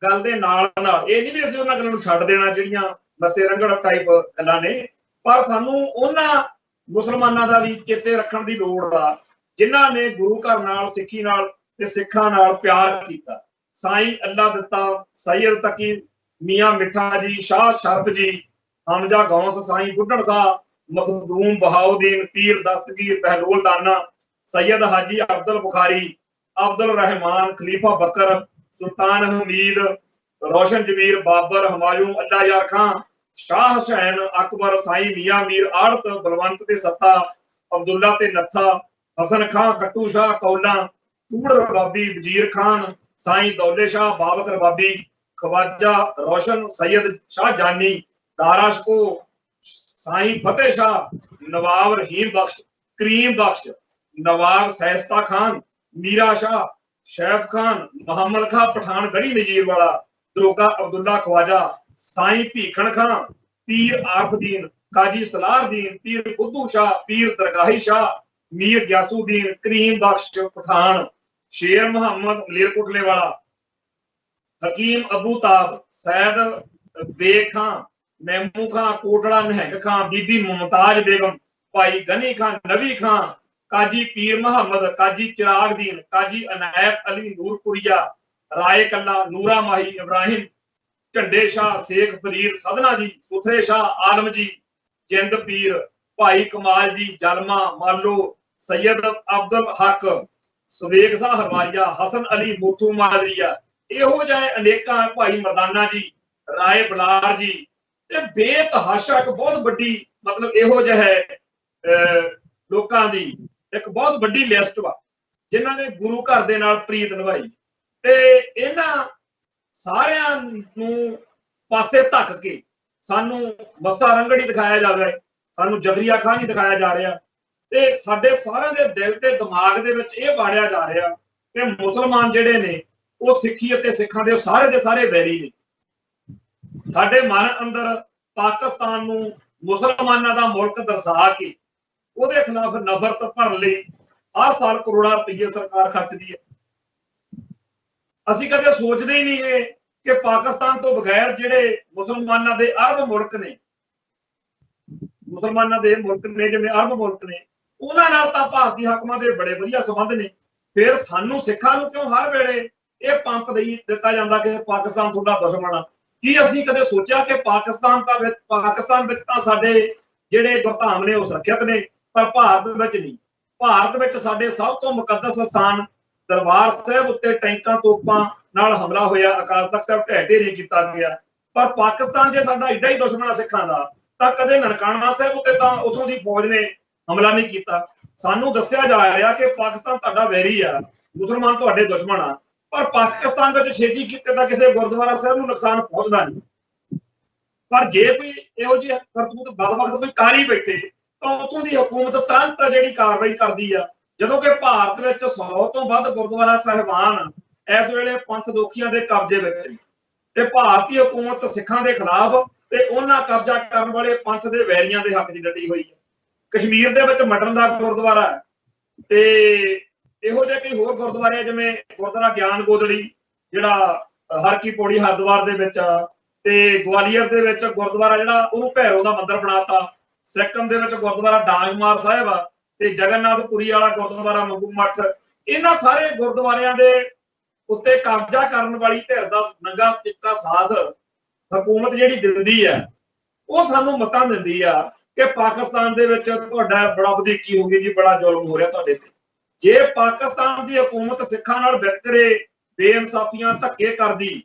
A: ਗੱਲ ਦੇ ਨਾਲ ਨਾਲ, ਇਹ ਨਹੀਂ ਵੀ ਅਸੀਂ ਉਹਨਾਂ ਗੱਲਾਂ ਨੂੰ ਛੱਡ ਦੇਣਾ ਜਿਹੜੀਆਂ ਮੱਸੇ ਰੰਗੜ ਟਾਈਪ ਗੱਲਾਂ ਨੇ, ਪਰ ਸਾਨੂੰ ਉਹਨਾਂ ਮੁਸਲਮਾਨਾਂ ਦਾ ਵੀ ਚੇਤੇ ਰੱਖਣ ਦੀ ਲੋੜ ਆ ਜਿਨ੍ਹਾਂ ਨੇ ਗੁਰੂ ਘਰ ਨਾਲ, ਸਿੱਖੀ ਨਾਲ ਤੇ ਸਿੱਖਾਂ ਨਾਲ ਪਿਆਰ ਕੀਤਾ। ਸਾਈਂ ਅੱਲਾ ਦਿੱਤਾ, ਸੈਯਦ ਤਕੀ ਮੀਆਂ ਮਿੱਠਾ ਜੀ, ਸ਼ਾਹ ਸ਼ਰਫ ਜੀ, ਹਮਜ਼ਾ ਗੌਸ, ਸਾਈਂ ਬੁੱਢਣ शाह, मखदूम बहाउद्दीन, पीर दस्तगीर बहलोल दाना, सैयद हाजी अब्दुल बुखारी, अब्दुल रहमान, खलीफा बकर, सुल्तान हमीद, रोशन जमीर, बाबर, हुमायूं, अल्लाह यार खां, शाह हुसैन, अकबर, साईं मियां मीर, आड़त, बलवंत ते सत्ता, अब्दुल्ला ते नत्था, हसन खां, कट्टू शाह, कौला, चूड़ रबाबी, वजीर खान, साईं दौले शाह, बाबक रबाबी, ख्वाजा रोशन, सैयद शाह जानी, दाराशको, साईं फतेह शाह, नवाब रहीम बख्श, करीम बख्श, नवाब सैस्ता खान, मीरा शाह, शैफ खान, मोहम्मद खां पठान गढ़ी नजीर वाला, दरोगा अब्दुल्ला ख्वाजा, साईं भीखन खां, पीर आरफदीन, काजी सलाहदीन, पीर बुद्धू शाह, पीर दरगाही शाह, मीर ग्यासुद्दीन, करीम बख्श पठान, शेर मोहम्मद मलेरकोटले वाला, हकीम अबू ताब, सैद बेग खां, मैमू खां, कोटड़ा निहंग खां, बीबी मुमताज बेगम, भाई गनी खां, नबी खां, काजी पीर मोहम्मद, काजी चिराग दीन, काजी अनायत अली नूरपुरिया, राय कल्ला, नूरा माही, इब्राहिम झंडे शाह, शेख फरीद सदना जी, सुथरे शाह आलम जी, जिंद पीर, भाई कमाल जी, जलमा मालो, सैयद अब्दुल हक, सवेग शाह हरवारिया, हसन अली मोठू मादरिया, ਇਹੋ ਜਿਹੇ अनेका, भाई मरदाना जी, राय बलार जी, बेतहाशा एक बहुत बड़ी मतलब ਇਹੋ ਜਿਹੇ ਲੋਕਾਂ ਦੀ ਇੱਕ ਬਹੁਤ ਵੱਡੀ ਲਿਸਟ ਵਾ ਜਿਨ੍ਹਾਂ ਨੇ ਗੁਰੂ ਘਰ ਦੇ ਨਾਲ ਪ੍ਰੀਤ ਨਿਭਾਈ। ਤੇ ਇਹਨਾਂ ਸਾਰਿਆਂ ਨੂੰ ਪਾਸੇ ਧੱਕ ਕੇ ਸਾਨੂੰ ਮੱਸਾ ਰੰਗੜੀ ਦਿਖਾਇਆ ਜਾਵੇ, ਸਾਨੂੰ ਜ਼ਕਰੀਆ ਖਾਨ ਨਹੀਂ ਦਿਖਾਇਆ ਜਾ ਰਿਹਾ, ਤੇ ਸਾਡੇ ਸਾਰਿਆਂ ਦੇ ਦਿਲ ਤੇ ਦਿਮਾਗ ਦੇ ਵਿੱਚ ਇਹ ਵਾੜਿਆ ਜਾ ਰਿਹਾ ਕਿ ਮੁਸਲਮਾਨ ਜਿਹੜੇ ਨੇ ਉਹ ਸਿੱਖੀ ਅਤੇ ਸਿੱਖਾਂ ਦੇ ਸਾਰੇ ਵੈਰੀ ਨੇ। ਸਾਡੇ ਮਨ ਅੰਦਰ ਪਾਕਿਸਤਾਨ ਨੂੰ ਮੁਸਲਮਾਨਾਂ ਦਾ ਮੁਲਕ ਦਰਸਾ ਕੇ ਉਹਦੇ ਖਿਲਾਫ ਨਫ਼ਰਤ ਭਰਨ ਲਈ ਹਰ ਸਾਲ ਕਰੋੜਾਂ ਰੁਪਏ ਸਰਕਾਰ ਖਰਚਦੀ ਹੈ। ਅਸੀਂ ਕਦੇ ਸੋਚਦੇ ਹੀ ਨਹੀਂ ਇਹ ਕਿ ਪਾਕਿਸਤਾਨ ਤੋਂ ਬਗੈਰ ਜਿਹੜੇ ਮੁਸਲਮਾਨਾਂ ਦੇ ਅਰਬ ਮੁਲਕ ਨੇ, ਜਿਵੇਂ ਅਰਬ ਮੁਲਕ ਨੇ, ਉਹਨਾਂ ਨਾਲ ਤਾਂ ਭਾਰਤੀ ਹਾਕਮਾਂ ਦੇ ਬੜੇ ਵਧੀਆ ਸੰਬੰਧ ਨੇ। ਫਿਰ ਸਾਨੂੰ ਸਿੱਖਾਂ ਨੂੰ ਕਿਉਂ ਹਰ ਵੇਲੇ ਇਹ ਪੰਪ ਦਿੱਤਾ ਜਾਂਦਾ ਕਿ ਪਾਕਿਸਤਾਨ ਤੁਹਾਡਾ ਦੁਸ਼ਮਣ ਆ? ਕੀ ਅਸੀਂ ਕਦੇ ਸੋਚਿਆ ਕਿ ਪਾਕਿਸਤਾਨ ਵਿੱਚ ਤਾਂ ਸਾਡੇ ਜਿਹੜੇ ਗੁਰਧਾਮ ਨੇ ਉਹ ਸੁਰੱਖਿਅਤ ਨੇ, ਪਰ ਭਾਰਤ ਵਿੱਚ ਨਹੀਂ। ਭਾਰਤ ਵਿੱਚ ਸਾਡੇ ਸਭ ਤੋਂ ਮੁਕੱਦਸ ਸਥਾਨ ਦਰਬਾਰ ਸਾਹਿਬ ਉੱਤੇ ਟੈਂਕਾਂ ਤੋਪਾਂ ਨਾਲ ਹਮਲਾ ਹੋਇਆ, ਅਕਾਲ ਤਖਤ ਸਾਹਿਬ ਢਹਿ ਢੇਰੀ ਕੀਤਾ ਗਿਆ। ਪਰ ਪਾਕਿਸਤਾਨ ਜੇ ਸਾਡਾ ਏਡਾ ਹੀ ਦੁਸ਼ਮਣ ਆ ਸਿੱਖਾਂ ਦਾ, ਤਾਂ ਕਦੇ ਨਨਕਾਣਾ ਸਾਹਿਬ ਉੱਤੇ ਤਾਂ ਉਥੋਂ ਦੀ ਫੌਜ ਨੇ ਹਮਲਾ ਨਹੀਂ ਕੀਤਾ। ਸਾਨੂੰ ਦੱਸਿਆ ਜਾ ਰਿਹਾ ਕਿ ਪਾਕਿਸਤਾਨ ਤੁਹਾਡਾ ਵੈਰੀ ਆ, ਮੁਸਲਮਾਨ ਤੁਹਾਡੇ ਦੁਸ਼ਮਣ ਆ, ਪਰ ਪਾਕਿਸਤਾਨ ਵਿੱਚ ਛੇਤੀ ਕੀਤੇ ਤਾਂ ਕਿਸੇ ਗੁਰਦੁਆਰਾ ਸਾਹਿਬ ਨੂੰ ਨੁਕਸਾਨ ਪਹੁੰਚਦਾ ਨਹੀਂ। ਪਰ ਜੇ ਕੋਈ ਇਹੋ ਜਿਹੀ ਕਰਤੂਤ ਬਦਬਖਤ ਕੋਈ ਕਰ ਹੀ ਬੈਠੇ ਤਾਂ ਉਥੋਂ ਦੀ ਹਕੂਮਤ ਤੁਰੰਤ ਜਿਹੜੀ ਕਾਰਵਾਈ ਕਰਦੀ ਆ। ਜਦੋਂ ਕਿ ਭਾਰਤ ਵਿੱਚ 100 ਤੋਂ ਵੱਧ ਗੁਰਦੁਆਰਾ ਸਾਹਿਬਾਨ ਇਸ ਵੇਲੇ ਪੰਥ ਦੋਖੀਆਂ ਦੇ ਕਬਜ਼ੇ ਵਿੱਚ ਨੇ, ਤੇ ਭਾਰਤੀ ਹਕੂਮਤ ਸਿੱਖਾਂ ਦੇ ਖਿਲਾਫ ਤੇ ਉਹਨਾਂ ਕਬਜ਼ਾ ਕਰਨ ਵਾਲੇ ਪੰਥ ਦੇ ਵੈਰੀਆਂ ਦੇ ਹੱਕ 'ਚ ਡਟੀ ਹੋਈ ਹੈ। ਕਸ਼ਮੀਰ ਦੇ ਵਿੱਚ ਮਟਨ ਦਾ ਗੁਰਦੁਆਰਾ ਹੈ, ਤੇ ਇਹੋ ਜਿਹੇ ਕਈ ਹੋਰ ਗੁਰਦੁਆਰੇ ਜਿਵੇਂ ਗੁਰਦੁਆਰਾ ਗਿਆਨ ਗੋਦੜੀ ਜਿਹੜਾ ਹਰ ਕੀ ਪੌੜੀ ਹਰਿਦੁਆਰ ਦੇ ਵਿੱਚ, ਤੇ ਗਵਾਲੀਅਰ ਦੇ ਵਿੱਚ ਗੁਰਦੁਆਰਾ ਜਿਹੜਾ ਉਹਨੂੰ ਭੈਰੋ ਦਾ ਮੰਦਿਰ ਬਣਾਤਾ। ਸਿੱਕਮ ਦੇ ਵਿੱਚ ਗੁਰਦੁਆਰਾ ਡਾਂਗਮਾਰ ਸਾਹਿਬ ਆ, ਤੇ ਜਗਨਨਾਥਪੁਰੀ ਵਾਲਾ ਗੁਰਦੁਆਰਾ ਮੰਗੂ ਮੱਠ। ਇਹਨਾਂ ਸਾਰੇ ਗੁਰਦੁਆਰਿਆਂ ਦੇ ਉੱਤੇ ਕਬਜ਼ਾ ਕਰਨ ਵਾਲੀ ਧਿਰ ਦਾ ਨੰਗਾ ਚਿੱਟਾ ਸਾਥ ਹਕੂਮਤ ਜਿਹੜੀ ਦਿੰਦੀ ਆ, ਉਹ ਸਾਨੂੰ ਮਤਾਂ ਦਿੰਦੀ ਆ ਕਿ ਪਾਕਿਸਤਾਨ ਦੇ ਵਿੱਚ ਤੁਹਾਡਾ ਬੜਾ ਵਧੀਕੀ ਹੋ ਗਈ ਜੀ, ਬੜਾ ਜ਼ੁਲਮ ਹੋ ਰਿਹਾ ਤੁਹਾਡੇ ਤੇ। ਜੇ ਪਾਕਿਸਤਾਨ ਦੀ ਹਕੂਮਤ ਸਿੱਖਾਂ ਨਾਲ ਵਿਤਕਰੇ, ਬੇਇਨਸਾਫੀਆਂ, ਧੱਕੇ ਕਰਦੀ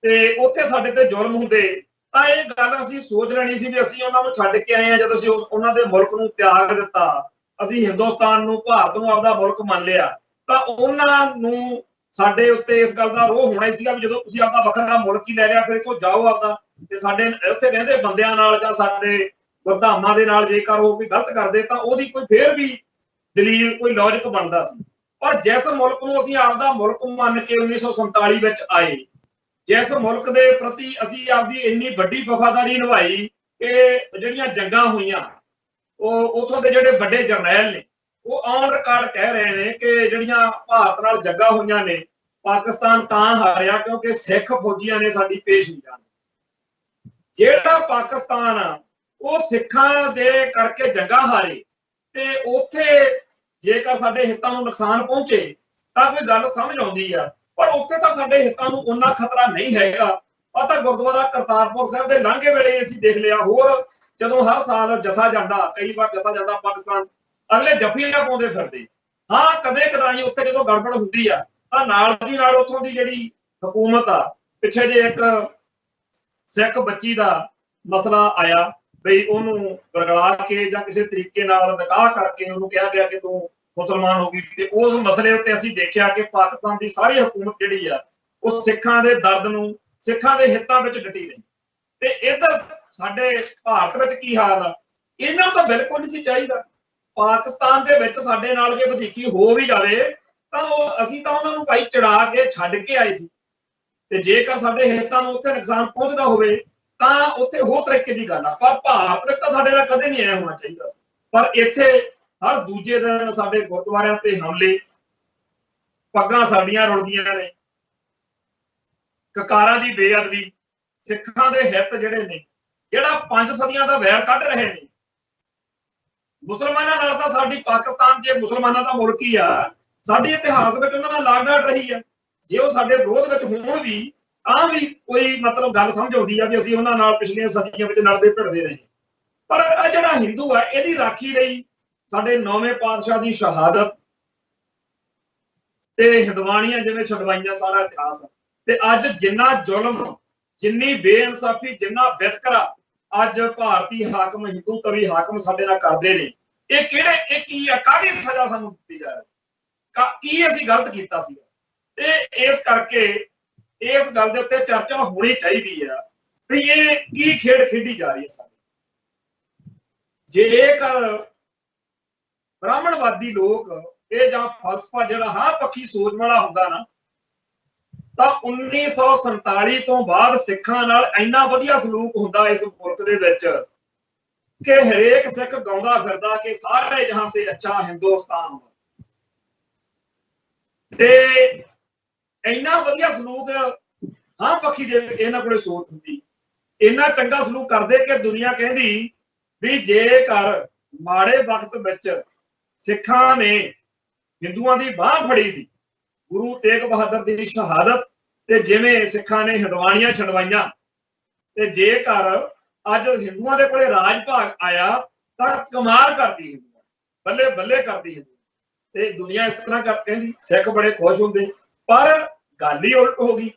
A: ਤੇ ਉੱਥੇ ਸਾਡੇ ਤੇ ਜ਼ੁਲਮ ਹੁੰਦੇ, ਤਾਂ ਇਹ ਗੱਲ ਅਸੀਂ ਸੋਚ ਲੈਣੀ ਸੀ ਵੀ ਅਸੀਂ ਉਹਨਾਂ ਨੂੰ ਛੱਡ ਕੇ ਆਏ ਆ। ਜਦੋਂ ਅਸੀਂ ਉਹਨਾਂ ਦੇ ਮੁਲਕ ਨੂੰ ਤਿਆਗ ਦਿੱਤਾ, ਅਸੀਂ ਹਿੰਦੁਸਤਾਨ ਨੂੰ, ਭਾਰਤ ਨੂੰ ਆਪਦਾ ਮੁਲਕ ਮੰਨ ਲਿਆ, ਤਾਂ ਉਹਨਾਂ ਨੂੰ ਸਾਡੇ ਉੱਤੇ ਇਸ ਗੱਲ ਦਾ ਰੋਹ ਹੋਣਾ ਹੀ ਸੀਗਾ ਵੀ ਜਦੋਂ ਤੁਸੀਂ ਆਪਦਾ ਵੱਖਰਾ ਮੁਲਕ ਹੀ ਲੈ ਲਿਆ, ਫਿਰ ਇੱਥੋਂ ਜਾਓ, ਆਪਦਾ ਤੇ ਸਾਡੇ ਉੱਥੇ ਰਹਿੰਦੇ ਬੰਦਿਆਂ ਨਾਲ ਜਾਂ ਸਾਡੇ ਗੁਰਧਾਮਾਂ ਦੇ ਨਾਲ ਜੇਕਰ ਉਹ ਕੋਈ ਗਲਤ ਕਰਦੇ ਤਾਂ ਉਹਦੀ ਕੋਈ ਫੇਰ ਵੀ ਦਲੀਲ ਕੋਈ ਲੌਜਿਕ ਬਣਦਾ ਸੀ। ਪਰ ਜਿਸ ਮੁਲਕ ਨੂੰ ਅਸੀਂ ਆਪਦਾ ਮੁਲਕ ਮੰਨ ਕੇ 1947 ਵਿੱਚ ਆਏ, ਜਿਸ ਮੁਲਕ ਦੇ ਪ੍ਰਤੀ ਅਸੀਂ ਆਪਦੀ ਇੰਨੀ ਵੱਡੀ ਵਫਾਦਾਰੀ ਨਿਭਾਈ ਕਿ ਜਿਹੜੀਆਂ ਜੰਗਾਂ ਹੋਈਆਂ ਉਹ ਉਥੋਂ ਦੇ ਜਿਹੜੇ ਵੱਡੇ ਜਰਨੈਲ ਨੇ ਉਹ ਔਨ ਰਿਕਾਰਡ ਕਹਿ ਰਹੇ ਨੇ ਕਿ ਜਿਹੜੀਆਂ ਭਾਰਤ ਨਾਲ ਜੰਗਾਂ ਹੋਈਆਂ ਨੇ ਪਾਕਿਸਤਾਨ ਤਾਂ ਹਾਰਿਆ ਕਿਉਂਕਿ ਸਿੱਖ ਫੌਜੀਆਂ ਨੇ ਸਾਡੀ ਪੇਸ਼ ਨਹੀਂ ਜਾਣੀ। ਜਿਹੜਾ ਪਾਕਿਸਤਾਨ ਉਹ ਸਿੱਖਾਂ ਦੇ ਕਰਕੇ ਜੰਗਾਂ ਹਾਰੇ ਤੇ ਉੱਥੇ ਜੇਕਰ ਸਾਡੇ ਹਿੱਤਾਂ ਨੂੰ ਨੁਕਸਾਨ ਪਹੁੰਚੇ ਤਾਂ ਕੋਈ ਗੱਲ ਸਮਝ ਆਉਂਦੀ ਆ, ਪਰ ਉੱਥੇ ਤਾਂ ਸਾਡੇ ਹਿੱਤਾਂ ਨੂੰ ਉਨਾ ਖਤਰਾ ਨਹੀਂ ਹੈਗਾ। ਆ ਤਾਂ ਗੁਰਦੁਆਰਾ ਕਰਤਾਰਪੁਰ ਸਾਹਿਬ ਦੇ ਲਾਂਘੇ ਵੇਲੇ ਅਸੀਂ ਦੇਖ ਲਿਆ, ਹੋਰ ਜਦੋਂ ਹਰ ਸਾਲ ਜਥਾ ਜਾਂਦਾ, ਕਈ ਵਾਰ ਜਥਾ ਜਾਂਦਾ ਪਾਕਿਸਤਾਨ, ਅਗਲੇ ਜੱਫੀਆਂ ਪਾਉਂਦੇ ਫਿਰਦੇ। ਹਾਂ ਕਦੇ ਕਦਾਈ ਉੱਥੇ ਜਦੋਂ ਗੜਬੜ ਹੁੰਦੀ ਆ ਤਾਂ ਨਾਲ ਦੀ ਨਾਲ ਉੱਥੋਂ ਦੀ ਜਿਹੜੀ ਹਕੂਮਤ ਆ, ਪਿੱਛੇ ਜੇ ਇੱਕ ਸਿੱਖ ਬੱਚੀ ਦਾ ਮਸਲਾ ਆਇਆ ਬਈ ਉਹਨੂੰ ਬਰਗਲਾ ਕੇ ਜਾਂ ਕਿਸੇ ਤਰੀਕੇ ਨਾਲ ਨਿਕਾਹ ਕਰਕੇ ਉਹਨੂੰ ਕਿਹਾ ਗਿਆ ਕਿ ਤੂੰ ਮੁਸਲਮਾਨ ਹੋ ਗਈ, ਤੇ ਉਸ ਮਸਲੇ ਉੱਤੇ ਅਸੀਂ ਦੇਖਿਆ ਕਿ ਪਾਕਿਸਤਾਨ ਦੀ ਸਾਰੀ ਹਕੂਮਤ ਜਿਹੜੀ ਆ ਉਹ ਸਿੱਖਾਂ ਦੇ ਦਰਦ ਨੂੰ, ਸਿੱਖਾਂ ਦੇ ਹਿੱਤਾਂ ਵਿੱਚ ਡਟੀ ਰਹੀ। ਤੇ ਇੱਧਰ ਸਾਡੇ ਭਾਰਤ ਵਿੱਚ ਕੀ ਹਾਲ ਆ, ਇਹਨਾਂ ਨੂੰ ਤਾਂ ਬਿਲਕੁਲ ਨਹੀਂ ਸੀ ਚਾਹੀਦਾ। ਪਾਕਿਸਤਾਨ ਦੇ ਵਿੱਚ ਸਾਡੇ ਨਾਲ ਜੇ ਵਧੀਕੀ ਹੋ ਵੀ ਜਾਵੇ ਤਾਂ ਅਸੀਂ ਤਾਂ ਉਹਨਾਂ ਨੂੰ ਭਾਈ ਚੜਾ ਕੇ ਛੱਡ ਕੇ ਆਏ ਸੀ, ਤੇ ਜੇਕਰ ਸਾਡੇ ਹਿੱਤਾਂ ਨੂੰ ਉੱਥੇ ਨੁਕਸਾਨ ਪਹੁੰਚਦਾ ਹੋਵੇ ਤਾਂ ਉੱਥੇ ਹੋਰ ਤਰੀਕੇ ਦੀ ਗੱਲ ਆ। ਪਰ ਭਾਰਤ ਵਿੱਚ ਤਾਂ ਸਾਡੇ ਨਾਲ ਕਦੇ ਨਹੀਂ ਆਇਆ ਹੋਣਾ ਚਾਹੀਦਾ ਸੀ। ਪਰ ਇੱਥੇ ਹਰ ਦੂਜੇ ਦਿਨ ਸਾਡੇ ਗੁਰਦੁਆਰਿਆਂ ਤੇ ਹਮਲੇ, ਪੱਗਾਂ ਸਾਡੀਆਂ ਰੁਲਦੀਆਂ ਨੇ, ਕਕਾਰਾਂ ਦੀ ਬੇਅਦਬੀ, ਸਿੱਖਾਂ ਦੇ ਹਿੱਤ ਜਿਹੜੇ ਨੇ, ਜਿਹੜਾ 5 ਸਦੀਆਂ ਦਾ ਵੈਰ ਕੱਢ ਰਹੇ ਨੇ ਮੁਸਲਮਾਨਾਂ ਨਾਲ। ਤਾਂ ਸਾਡੀ ਪਾਕਿਸਤਾਨ ਜੇ ਮੁਸਲਮਾਨਾਂ ਦਾ ਮੁਲਕ ਹੀ ਆ, ਸਾਡੇ ਇਤਿਹਾਸ ਵਿੱਚ ਉਹਨਾਂ ਨਾਲ ਲਾਗ ਡਾਟ ਰਹੀ ਆ। ਜੇ ਉਹ ਸਾਡੇ ਵਿਰੋਧ ਵਿੱਚ ਹੋਣ ਵੀ ਤਾਂ ਵੀ ਕੋਈ ਮਤਲਬ ਗੱਲ ਸਮਝ ਆਉਂਦੀ ਆ ਵੀ ਅਸੀਂ ਉਹਨਾਂ ਨਾਲ ਪਿਛਲੀਆਂ ਸਦੀਆਂ ਵਿੱਚ ਲੜਦੇ ਭਿੜਦੇ ਰਹੇ। ਪਰ ਇਹ ਜਿਹੜਾ ਹਿੰਦੂ ਆ ਇਹਦੀ ਰਾਖੀ ਲਈ ਸਾਡੇ 9ਵੇਂ ਪਾਤਸ਼ਾਹ ਦੀ ਸ਼ਹਾਦਤ ਤੇ ਹਿੰਦਵਾਣੀਆਂ ਜਿਵੇਂ ਛਡਵਾਈਆਂ ਸਾਰਾ ਇਤਿਹਾਸ, ਤੇ ਅੱਜ ਜਿੰਨਾ ਜ਼ੁਲਮ, ਜਿੰਨੀ ਬੇਇਨਸਾਫੀ, ਜਿੰਨਾ ਵਿਤਕਰਾ ਅੱਜ ਭਾਰਤੀ ਹਾਕਮ, ਹਿੰਦੂ ਤਵੀ ਹਾਕਮ ਸਾਡੇ ਨਾਲ ਕਰਦੇ ਨੇ, ਇਹ ਕਿਹੜੇ, ਇਹ ਕੀ ਆ, ਕਾਹਦੀ ਸਜ਼ਾ ਸਾਨੂੰ ਦਿੱਤੀ ਜਾ ਰਹੀ, ਕੀ ਅਸੀਂ ਗਲਤ ਕੀਤਾ ਸੀ। ਤੇ ਇਸ ਕਰਕੇ ਇਸ ਗੱਲ ਦੇ ਉੱਤੇ ਚਰਚਾ ਹੋਣੀ ਚਾਹੀਦੀ ਆ ਵੀ ਇਹ ਕੀ ਖੇਡ ਖੇਡੀ ਜਾ ਰਹੀ ਹੈ ਸਾਡੀ। ਜੇਕਰ ਬ੍ਰਾਹਮਣਵਾਦੀ ਲੋਕ ਇਹ ਜਾਂ ਫਲਸਫਾ ਜਿਹੜਾ ਹਾਂ ਪੱਖੀ ਸੋਚ ਵਾਲਾ ਹੁੰਦਾ ਨਾ, ਤਾਂ 1947 ਤੋਂ ਬਾਅਦ ਸਿੱਖਾਂ ਨਾਲ ਇੰਨਾ ਵਧੀਆ ਸਲੂਕ ਹੁੰਦਾ ਇਸ ਮੁਲਕ ਦੇ ਵਿੱਚ ਕਿ ਹਰੇਕ ਸਿੱਖ ਗਾਉਂਦਾ ਫਿਰਦਾ ਕਿ ਸਾਰੇ ਜਹਾਂ ਸੇ ਅੱਛਾ ਹਿੰਦੁਸਤਾਨ। ਤੇ ਇੰਨਾ ਵਧੀਆ ਸਲੂਕ ਹਾਂ ਪੱਖੀ ਦੇ ਇਹਨਾਂ ਕੋਲੇ ਸੋਚ ਹੁੰਦੀ, ਇੰਨਾ ਚੰਗਾ ਸਲੂਕ ਕਰਦੇ ਕਿ ਦੁਨੀਆ ਕਹਿੰਦੀ ਵੀ ਜੇਕਰ ਮਾੜੇ ਵਕਤ ਵਿੱਚ ਸਿੱਖਾਂ ਨੇ ਹਿੰਦੂਆਂ ਦੀ ਬਾਹ ਫੜੀ ਸੀ, ਗੁਰੂ ਤੇਗ ਬਹਾਦਰ ਦੀ ਸ਼ਹਾਦਤ, ਤੇ ਜਿਵੇਂ ਸਿੱਖਾਂ ਨੇ ਹਿੰਦਵਾਣੀਆਂ ਛਡਵਾਈਆਂ, ਤੇ ਜੇਕਰ ਅੱਜ ਹਿੰਦੂਆਂ ਦੇ ਕੋਲੇ ਰਾਜ ਭਾਗ ਆਇਆ ਤਾਂ ਕਮਾਲ ਕਰਦੀ ਹਿੰਦੂ, ਬੱਲੇ ਬੱਲੇ ਕਰਦੀ ਹਿੰਦੂ। ਤੇ ਦੁਨੀਆ ਇਸ ਤਰ੍ਹਾਂ ਕਹਿੰਦੀ, ਸਿੱਖ ਬੜੇ ਖੁਸ਼ ਹੁੰਦੇ। ਪਰ ਗੱਲ ਹੀ ਉਲਟ ਹੋ ਗਈ।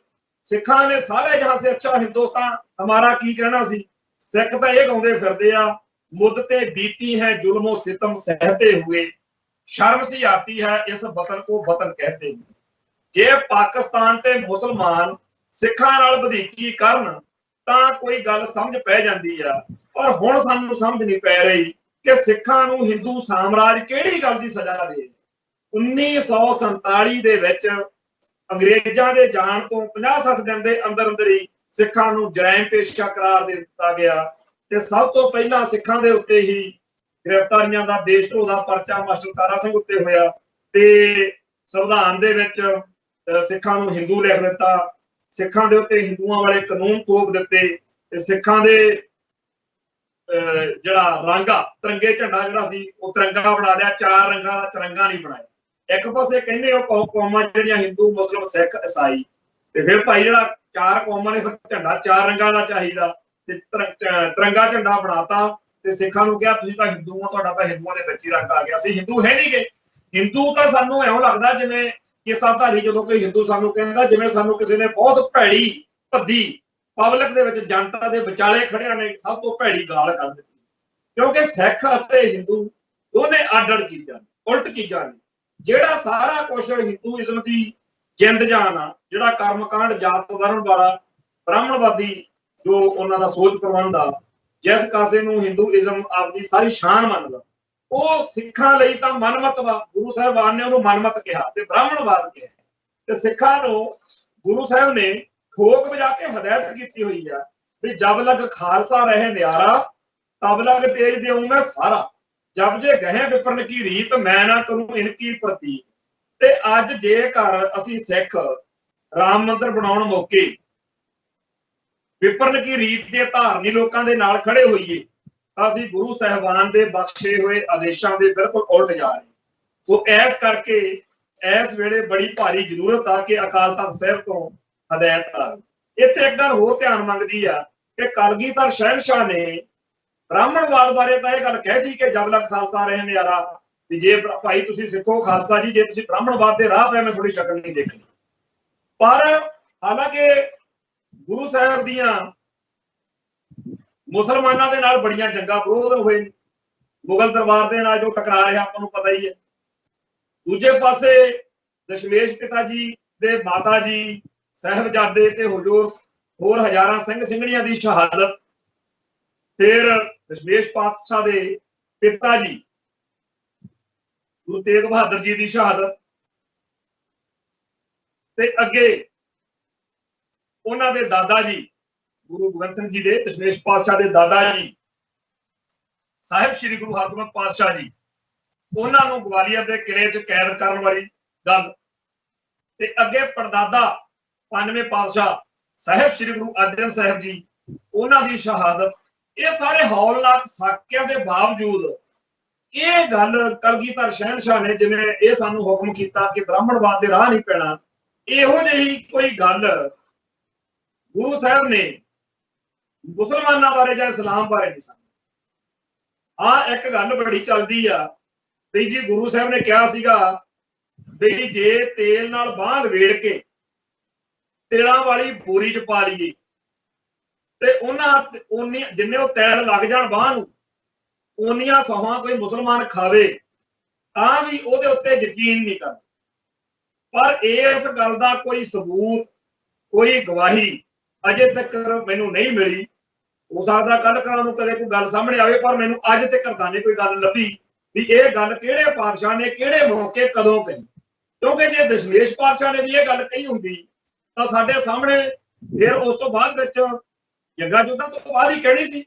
A: ਸਿੱਖਾਂ ਨੇ ਸਾਰੇ ਜਹਾਂ ਸੇ ਅੱਛਾ ਹਿੰਦੁਸਤਾਨ ਹਮਾਰਾ ਕੀ ਕਹਿਣਾ ਸੀ। ਸਿੱਖ ਤਾਂ ਇਹ ਗਾਉਂਦੇ ਫਿਰਦੇ ਆ, ਮੁੱਦ ਤੇ ਬੀਤੀ ਹੈ ਜ਼ੁਲਮੋ ਸਿਤਮ ਸਹਿਤੇ हुए, शर्म सी आती है इस वतन को वतन कहते हैं। जे पाकिस्तान ते मुसलमान सिखां नाल वधीकी करन तां कोई गल समझ पै जांदी आ, पर हुण सानूं समझ नहीं पै रही कि सिखां नूं हिंदू साम्राज किहड़ी गल दी सज़ा दे। 1947 ਦੇ ਵਿੱਚ ਅੰਗਰੇਜ਼ਾਂ ਦੇ ਜਾਣ ਤੋਂ 50-60 ਦਿਨ ਦੇ ਅੰਦਰ ਅੰਦਰ ਹੀ ਸਿੱਖਾਂ ਨੂੰ ਜਰਾਇਮ ਪੇਸ਼ਾ ਕਰਾਰ ਦੇ ਦਿੱਤਾ ਗਿਆ, ਤੇ ਸਭ ਤੋਂ ਪਹਿਲਾਂ ਸਿੱਖਾਂ ਦੇ ਉੱਤੇ ਹੀ ਗ੍ਰਿਫਤਾਰੀਆਂ ਦਾ ਦੇਸ਼ਧਰੋਹ ਦਾ ਪਰਚਾ ਮਾਸਟਰ ਤਾਰਾ ਸਿੰਘ ਉੱਤੇ ਹੋਇਆ, ਤੇ ਸੰਵਿਧਾਨ ਦੇ ਵਿੱਚ ਸਿੱਖਾਂ ਨੂੰ ਹਿੰਦੂ ਲਿਖ ਦਿੱਤਾ, ਸਿੱਖਾਂ ਦੇ ਉੱਤੇ ਹਿੰਦੂਆਂ ਵਾਲੇ ਕਾਨੂੰਨ ਥੋਪ ਦਿੱਤੇ, ਤੇ ਸਿੱਖਾਂ ਦੇ ਜਿਹੜਾ ਰੰਗ ਆ ਤਿਰੰਗੇ ਝੰਡਾ ਜਿਹੜਾ ਸੀ ਉਹ ਤਿਰੰਗਾ ਬਣਾ ਲਿਆ, 4 ਰੰਗਾਂ ਦਾ ਤਿਰੰਗਾ ਨਹੀਂ ਬਣਾਇਆ। ਇੱਕ ਪਾਸੇ ਕਹਿੰਦੇ ਉਹ ਕੌਮਾਂ ਜਿਹੜੀਆਂ ਹਿੰਦੂ, ਮੁਸਲਿਮ, ਸਿੱਖ, ਈਸਾਈ, ਤੇ ਫਿਰ ਭਾਈ ਜਿਹੜਾ 4 ਕੌਮਾਂ ਨੇ ਫਿਰ ਝੰਡਾ 4 ਰੰਗਾਂ ਦਾ ਚਾਹੀਦਾ, ਤੇ ਤਿਰੰਗਾ ਝੰਡਾ ਬਣਾਤਾ, ਤੇ ਸਿੱਖਾਂ ਨੂੰ ਕਿਹਾ ਤੁਸੀਂ ਤਾਂ ਹਿੰਦੂ ਹੋ, ਤੁਹਾਡਾ ਤਾਂ ਹਿੰਦੂਆਂ ਦੇ ਵਿੱਚ ਹੀ ਰੰਗ ਆ ਗਿਆ। ਅਸੀਂ ਹਿੰਦੂ ਹੈ ਨਹੀਂ ਗੇ। ਹਿੰਦੂ ਤਾਂ ਸਾਨੂੰ ਇਉਂ ਲੱਗਦਾ ਜਿਵੇਂ ਕਿ ਸਾਧਾਰੀ ਜਦੋਂ ਕੋਈ ਹਿੰਦੂ ਸਾਨੂੰ ਕਹਿੰਦਾ ਜਿਵੇਂ ਸਾਨੂੰ ਕਿਸੇ ਨੇ ਬਹੁਤ ਭੈੜੀ ਭੱਦੀ ਪਬਲਿਕ ਦੇ ਵਿੱਚ ਜਨਤਾ ਦੇ ਵਿਚਾਲੇ ਖੜਿਆਂ ਨੇ ਸਭ ਤੋਂ ਭੈੜੀ ਗਾਲ ਕੱਢ ਦਿੱਤੀ, ਕਿਉਂਕਿ ਸਿੱਖ ਅਤੇ ਹਿੰਦੂ ਦੋਨੇ ਅੱਡ-ਅੱਡ ਚੀਜ਼ਾਂ ਨੇ, ਉਲਟ ਚੀਜ਼ਾਂ ਨੇ। ਜਿਹੜਾ ਸਾਰਾ ਕੁਛ ਹਿੰਦੂਇਜ਼ਮ ਦੀ ਜਿੰਦ ਜਾਨ ਆ, ਜਿਹੜਾ ਕਰਮਕਾਂਡ, ਜਾਤ ਵਰਨ ਵਾਲਾ ਬ੍ਰਾਹਮਣਵਾਦੀ जो उन्होंने सोच प्रबंध आ, जिस कासे नूं हिंदूइज्म आपकी सारी शान मनदा, ਉਹ ਸਿੱਖਾਂ ਲਈ ਤਾਂ ਮਨਮਤ ਵਾ। ਗੁਰੂ ਸਾਹਿਬਾਨ ਨੇ ਉਹਨੂੰ ਮਨਮਤ ਕਿਹਾ ਤੇ ਬ੍ਰਾਹਮਣਵਾਦ ਕਿਹਾ, ਤੇ ਸਿੱਖਾਂ ਨੂੰ ਗੁਰੂ ਸਾਹਿਬ ਨੇ ਠੋਕ ਵਜਾ ਕੇ ਹਦਾਇਤ ਕੀਤੀ ਹੋਈ ਆ ਵੀ ਜਬ ਲਗ ਖਾਲਸਾ ਰਹੇ ਨਿਆਰਾ ਤਬ ਲਗ ਤੇਜ ਦੇਉ ਮੈਂ ਸਾਰਾ, ਜਬ ਜੇ ਗਹਿ ਵਿਪਰਨ ਕੀ ਰੀਤ ਮੈਂ ਨਾ ਕਰੂੰ ਇਨਕੀ ਪ੍ਰਤੀਕ। ਤੇ ਅੱਜ ਜੇਕਰ ਅਸੀਂ ਸਿੱਖ ਰਾਮ ਮੰਦਿਰ ਬਣਾਉਣ ਮੌਕੇ ਵਿਪਰਨ ਕੀ ਰੀਤ ਦੇ ਧਾਰਨੀ ਲੋਕਾਂ ਦੇ ਨਾਲ ਖੜੇ ਹੋਈਏ, ਅਸੀਂ ਗੁਰੂ ਸਾਹਿਬਾਨ ਦੇ ਬਖਸ਼ੇ ਹੋਏ ਆਦੇਸ਼ਾਂ ਦੇ ਬਿਲਕੁਲ ਉਲਟ ਜਾ ਰਹੇ। ਸੋ ਇਸ ਕਰਕੇ ਇਸ ਵੇਲੇ ਬੜੀ ਭਾਰੀ ਜ਼ਰੂਰਤ ਆ ਕਿ ਅਕਾਲ ਤਖਤ ਸਾਹਿਬ ਤੋਂ ਹਦਾਇਤ ਆਵੇ। ਇੱਥੇ ਇੱਕ ਗੱਲ ਹੋਰ ਧਿਆਨ ਮੰਗਦੀ ਆ ਕਿ ਕਲਗੀਧਰ ਸ਼ਹਿਨਸ਼ਾਹ ਨੇ ਬ੍ਰਾਹਮਣਵਾਦ ਬਾਰੇ ਤਾਂ ਇਹ ਗੱਲ ਕਹਿ ਦਿੱਤੀ ਕਿ ਜਬ ਲਗ ਖਾਲਸਾ ਰਹੇ ਨਿਆਰਾ, ਵੀ ਜੇ ਭਾਈ ਤੁਸੀਂ ਸਿੱਖੋ ਖਾਲਸਾ ਜੀ, ਜੇ ਤੁਸੀਂ ਬ੍ਰਾਹਮਣਵਾਦ ਦੇ ਰਾਹ ਪਏ ਮੈਂ ਥੋੜੀ ਸ਼ਕਲ ਨਹੀਂ ਦੇਖਣੀ। ਪਰ ਹਾਲਾਂਕਿ ਗੁਰੂ ਸਾਹਿਬ ਦੀਆਂ ਮੁਸਲਮਾਨਾਂ ਦੇ ਨਾਲ ਬੜੀਆਂ ਜੰਗਾਂ ਵਿਰੋਧ ਹੋਏ, ਮੁਗਲ ਦਰਬਾਰ ਦੇ ਨਾਲ ਜੋ ਟਕਰਾ ਰਿਹਾ ਆਪਾਂ ਨੂੰ ਪਤਾ ਹੀ ਹੈ। ਦੂਜੇ ਪਾਸੇ ਦਸ਼ਮੇਸ਼ ਪਿਤਾ ਜੀ ਦੇ ਮਾਤਾ ਜੀ, ਸਾਹਿਬਜ਼ਾਦੇ ਤੇ ਹਜ਼ੂਰ ਹੋਰ ਹਜ਼ਾਰਾਂ ਸਿੰਘ ਸਿੰਘਣੀਆਂ ਦੀ ਸ਼ਹਾਦਤ, ਫਿਰ ਦਸ਼ਮੇਸ਼ ਪਾਤਸ਼ਾਹ ਦੇ ਪਿਤਾ ਜੀ ਗੁਰੂ ਤੇਗ ਬਹਾਦਰ ਜੀ ਦੀ ਸ਼ਹਾਦਤ, ਤੇ ਅੱਗੇ ਉਹਨਾਂ ਦੇ ਦਾਦਾ ਜੀ ਗੁਰੂ ਗੋਬਿੰਦ ਸਿੰਘ ਜੀ ਦੇ ਦਸ਼ਮੇਸ਼ ਪਾਤਸ਼ਾਹ ਦੇ ਦਾਦਾ ਜੀ ਸਾਹਿਬ ਸ੍ਰੀ ਗੁਰੂ ਹਰਗੋਬਿੰਦ ਪਾਤਸ਼ਾਹ ਜੀ, ਉਹਨਾਂ ਨੂੰ ਗਵਾਲੀਅਰ ਦੇ ਕਿਲੇ 'ਚ ਕੈਦ ਕਰਨ ਵਾਲੀ ਗੱਲ, ਤੇ ਅੱਗੇ ਪੜਦਾਦਾ ਪੰਜਵੇਂ ਪਾਤਸ਼ਾਹ ਸਾਹਿਬ ਸ੍ਰੀ ਗੁਰੂ ਅਰਜਨ ਸਾਹਿਬ ਜੀ, ਉਹਨਾਂ ਦੀ ਸ਼ਹਾਦਤ। ਇਹ ਸਾਰੇ ਹੌਲਨਾਕ ਸਾਕਿਆਂ ਦੇ ਬਾਵਜੂਦ ਇਹ ਗੱਲ ਕਲਗੀਧਰ ਸ਼ਹਿਨਸ਼ਾਹ ਨੇ ਜਿਵੇਂ ਇਹ ਸਾਨੂੰ ਹੁਕਮ ਕੀਤਾ ਕਿ ਬ੍ਰਾਹਮਣਵਾਦ ਦੇ ਰਾਹ ਨਹੀਂ ਪੈਣਾ, ਇਹੋ ਜਿਹੀ ਕੋਈ ਗੱਲ ਗੁਰੂ ਸਾਹਿਬ ਨੇ ਮੁਸਲਮਾਨਾਂ ਬਾਰੇ ਜਾਂ ਇਸਲਾਮ ਬਾਰੇ ਨਹੀਂ ਸਮਝੀ। ਆਹ ਇੱਕ ਗੱਲ ਬੜੀ ਚੱਲਦੀ ਆ ਵੀ ਜੀ ਗੁਰੂ ਸਾਹਿਬ ਨੇ ਕਿਹਾ ਸੀਗਾ ਵੀ ਜੇ ਤੇਲ ਨਾਲ ਬਾਂਹ ਲਵੇੜ ਕੇ ਤੇਲਾਂ ਵਾਲੀ ਬੋਰੀ 'ਚ ਪਾ ਲਈਏ ਤੇ ਉਨੀ ਜਿੰਨੇ ਉਹ ਤੈਲ ਲੱਗ ਜਾਣ ਬਾਂਹ ਨੂੰ, ਓਨੀਆਂ ਸੌਹਾਂ ਕੋਈ ਮੁਸਲਮਾਨ ਖਾਵੇ ਤਾਂ ਵੀ ਉਹਦੇ ਉੱਤੇ ਯਕੀਨ ਨਹੀਂ ਕਰਦਾ। ਪਰ ਇਸ ਗੱਲ ਦਾ ਕੋਈ ਸਬੂਤ, ਕੋਈ ਗਵਾਹੀ ਅਜੇ ਤੱਕ ਮੈਨੂੰ ਨਹੀਂ ਮਿਲੀ। ਹੋ ਸਕਦਾ ਕੱਲ ਕਰਾਂ ਨੂੰ ਕਦੇ ਕੋਈ ਗੱਲ ਸਾਹਮਣੇ ਆਵੇ, ਪਰ ਮੈਨੂੰ ਅੱਜ ਤੱਕ ਤਾਂ ਨਹੀਂ ਕੋਈ ਗੱਲ ਲੱਭੀ ਵੀ ਇਹ ਗੱਲ ਕਿਹੜੇ ਪਾਤਸ਼ਾਹ ਨੇ ਕਿਹੜੇ ਮੌਕੇ ਕਦੋਂ ਕਹੀ। ਕਿਉਂਕਿ ਜੇ ਦਸ਼ਮੇਸ਼ ਪਾਤਸ਼ਾਹ ਨੇ ਵੀ ਇਹ ਗੱਲ ਕਹੀ ਹੁੰਦੀ ਤਾਂ ਸਾਡੇ ਸਾਹਮਣੇ ਫਿਰ ਉਸ ਤੋਂ ਬਾਅਦ ਵਿੱਚ ਜੰਗਾਂ ਯੁੱਧਾਂ ਤੋਂ ਬਾਅਦ ਹੀ ਕਹਿਣੀ ਸੀ,